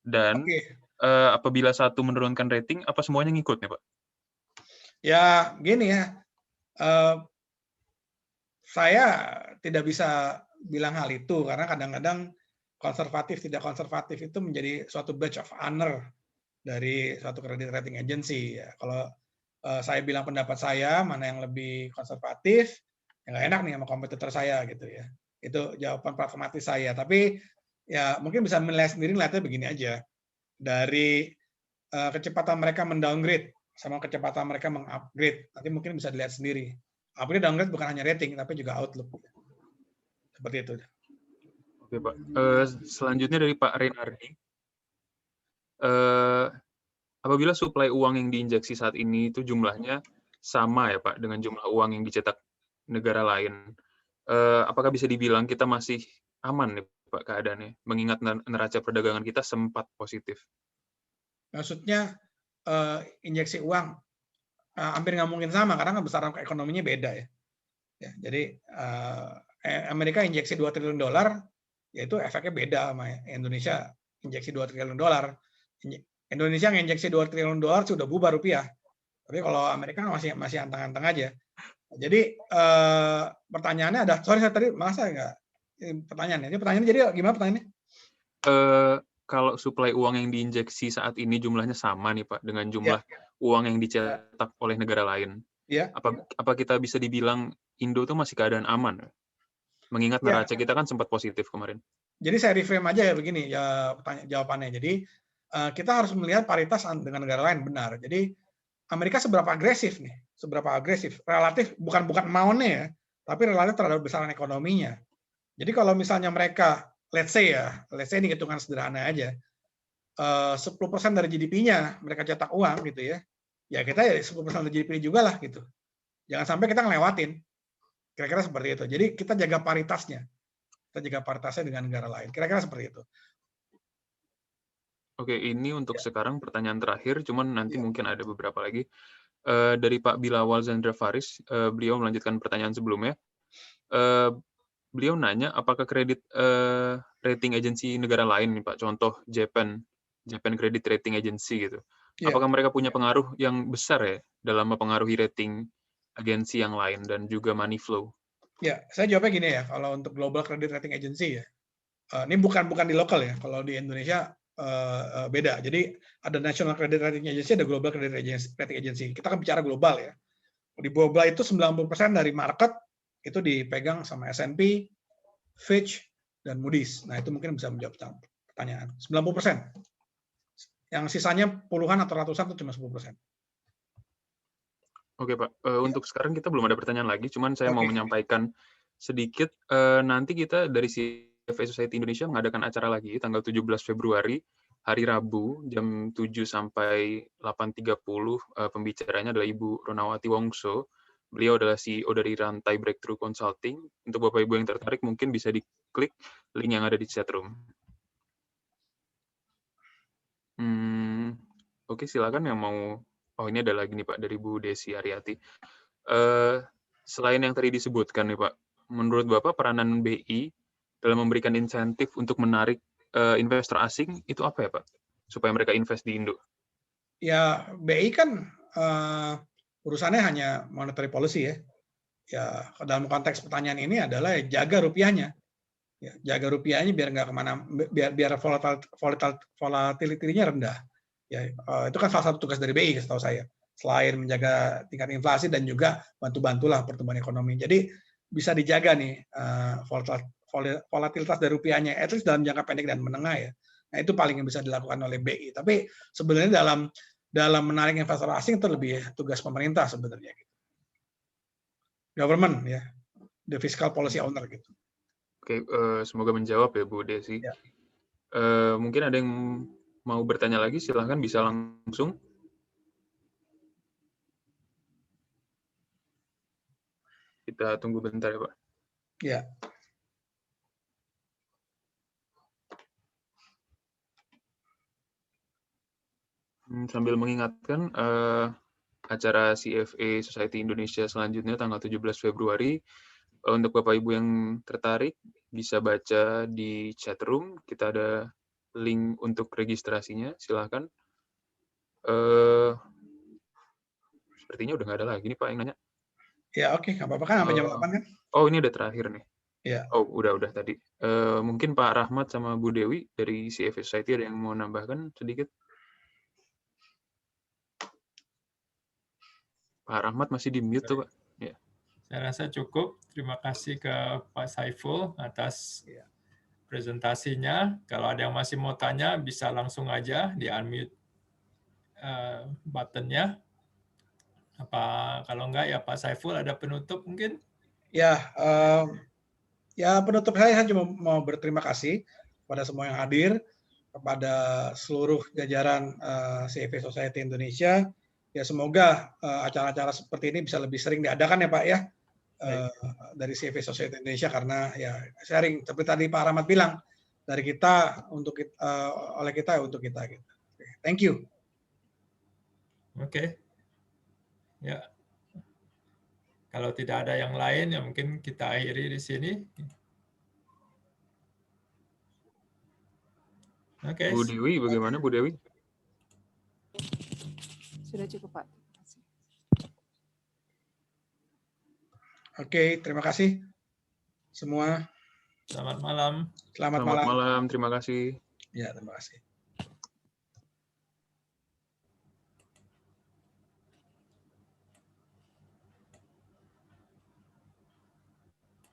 Speaker 1: Dan
Speaker 2: Oke,
Speaker 1: apabila satu menurunkan rating, apa semuanya ngikut nih Pak?
Speaker 2: ya gini ya, saya tidak bisa bilang hal itu karena kadang-kadang konservatif tidak konservatif itu menjadi suatu badge of honor dari suatu credit rating agency ya. Kalau saya bilang pendapat saya mana yang lebih konservatif, ya nggak enak nih sama kompetitor saya gitu ya. Itu jawaban pragmatis saya. Tapi ya mungkin bisa menilai sendiri, lihatnya begini aja. Dari kecepatan mereka mendowngrade sama kecepatan mereka mengupgrade, nanti mungkin bisa dilihat sendiri. Upgrade downgrade bukan hanya rating, tapi juga outlook. Seperti itu.
Speaker 1: Oke Pak. Selanjutnya dari Pak Renardi. Apabila suplai uang yang diinjeksi saat ini itu jumlahnya sama ya Pak dengan jumlah uang yang dicetak negara lain, apakah bisa dibilang kita masih aman nih Pak keadaannya, mengingat neraca perdagangan kita sempat positif?
Speaker 2: Maksudnya injeksi uang hampir nggak mungkin sama karena besaran ekonominya beda ya. Ya, jadi Amerika injeksi 2 triliun dolar, yaitu efeknya beda sama Indonesia injeksi 2 triliun dolar. Indonesia nginjeksi 2 triliun dolar sudah bubar rupiah. Tapi kalau Amerika masih anteng-anteng aja. Jadi pertanyaannya ada, sorry saya tadi masa nggak pertanyaannya. Ini pertanyaannya jadi gimana pertanyaannya?
Speaker 1: Kalau suplai uang yang diinjeksi saat ini jumlahnya sama nih Pak dengan jumlah uang yang dicetak oleh negara lain.
Speaker 2: Ya.
Speaker 1: Apa kita bisa dibilang Indo tuh masih keadaan aman? Mengingat neraca kita kan sempat positif kemarin.
Speaker 2: Jadi saya reframe aja ya begini ya jawabannya. Jadi kita harus melihat paritas dengan negara lain benar. Jadi Amerika seberapa agresif nih? Seberapa agresif? Relatif bukan maunya ya, tapi relatif terhadap besaran ekonominya. Jadi kalau misalnya mereka, let's say ini hitungan sederhana aja, 10% dari GDP-nya mereka cetak uang gitu ya, ya kita ya 10% dari GDP juga lah gitu. Jangan sampai kita ngelewatin. Kira-kira seperti itu. Jadi kita jaga paritasnya. Kita jaga paritasnya dengan negara lain. Kira-kira seperti itu.
Speaker 1: Oke, ini untuk sekarang pertanyaan terakhir, cuman nanti mungkin ada beberapa lagi. Dari Pak Bilawal Zandra Faris, beliau melanjutkan pertanyaan sebelumnya. Beliau nanya, apakah kredit rating agensi negara lain nih Pak, contoh Japan Credit Rating Agency gitu. Apakah mereka punya pengaruh yang besar ya dalam mempengaruhi rating agensi yang lain dan juga money flow?
Speaker 2: Ya, saya jawabnya gini ya, kalau untuk Global Credit Rating Agency ya, ini bukan di lokal ya, kalau di Indonesia beda. Jadi ada National Credit Rating Agency, ada Global Credit Rating Agency. Kita kan bicara global ya. Di global itu 90% dari market itu dipegang sama S&P, Fitch, dan Moody's. Nah, itu mungkin bisa menjawab pertanyaan. 90%. Yang sisanya puluhan atau ratusan itu cuma 10%.
Speaker 1: Oke Pak, untuk sekarang kita belum ada pertanyaan lagi, cuman saya mau menyampaikan sedikit, nanti kita dari CFA Society Indonesia mengadakan acara lagi tanggal 17 Februari, hari Rabu, jam 7 sampai 8.30, pembicaranya adalah Ibu Ronawati Wongso. Beliau adalah CEO dari Rantai Breakthrough Consulting. Untuk Bapak Ibu yang tertarik, mungkin bisa diklik link yang ada di chatroom. Oke, silakan yang mau. Oh, ini ada lagi nih Pak, dari Bu Desi Aryati. Selain yang tadi disebutkan nih Pak, menurut Bapak peranan BI dalam memberikan insentif untuk menarik investor asing, itu apa ya Pak? Supaya mereka invest di Indo.
Speaker 2: Ya, BI kan urusannya hanya monetary policy ya. Ya, dalam konteks pertanyaan ini adalah jaga rupiahnya. Ya, jaga rupiahnya biar nggak kemana, biar volatility-nya rendah. Ya, itu kan salah satu tugas dari BI setahu saya. Selain menjaga tingkat inflasi dan juga bantu-bantulah pertumbuhan ekonomi. Jadi bisa dijaga nih volatilitas dari rupiahnya, at least dalam jangka pendek dan menengah ya. Nah itu paling yang bisa dilakukan oleh BI. Tapi sebenarnya dalam menarik investor asing itu lebih tugas pemerintah sebenarnya. Government ya, the fiscal policy owner gitu.
Speaker 1: Oke, semoga menjawab ya Bu Desi.
Speaker 2: Ya.
Speaker 1: Mungkin ada yang mau bertanya lagi, silahkan bisa langsung. Kita tunggu bentar ya Pak.
Speaker 2: Ya.
Speaker 1: sambil mengingatkan, acara CFA Society Indonesia selanjutnya tanggal 17 Februari. Untuk Bapak Ibu yang tertarik, bisa baca di chat room. Kita ada link untuk registrasinya, silakan. Sepertinya udah nggak ada lagi nih Pak yang nanya.
Speaker 2: Ya oke, nggak apa-apa kan, sampai jam 8 kan?
Speaker 1: Oh ini ada terakhir nih.
Speaker 2: Ya.
Speaker 1: Oh udah tadi. Mungkin Pak Rahmat sama Bu Dewi dari CFA Society ada yang mau nambahkan sedikit? Pak Rahmat masih di mute tuh Pak. Ya.
Speaker 5: Saya rasa cukup. Terima kasih ke Pak Saiful atas presentasinya. Kalau ada yang masih mau tanya, bisa langsung aja di unmute buttonnya. Kalau enggak ya Pak Saiful ada penutup mungkin?
Speaker 2: Ya, ya penutup saya cuma mau berterima kasih kepada semua yang hadir, kepada seluruh jajaran CFA Society Indonesia. Ya semoga acara-acara seperti ini bisa lebih sering diadakan ya Pak ya, dari CFA Society Indonesia, karena ya sharing seperti tadi Pak Rahmat bilang, dari kita untuk oleh kita untuk kita gitu. Thank you.
Speaker 5: Oke. Ya. Kalau tidak ada yang lain ya mungkin kita akhiri di sini. Oke.
Speaker 1: Bu Dewi bagaimana Bu Dewi?
Speaker 6: Sudah cukup Pak.
Speaker 2: Oke, terima kasih semua.
Speaker 5: Selamat malam.
Speaker 2: Selamat
Speaker 1: Selamat
Speaker 2: malam.
Speaker 1: malam, terima kasih.
Speaker 2: Ya, terima kasih.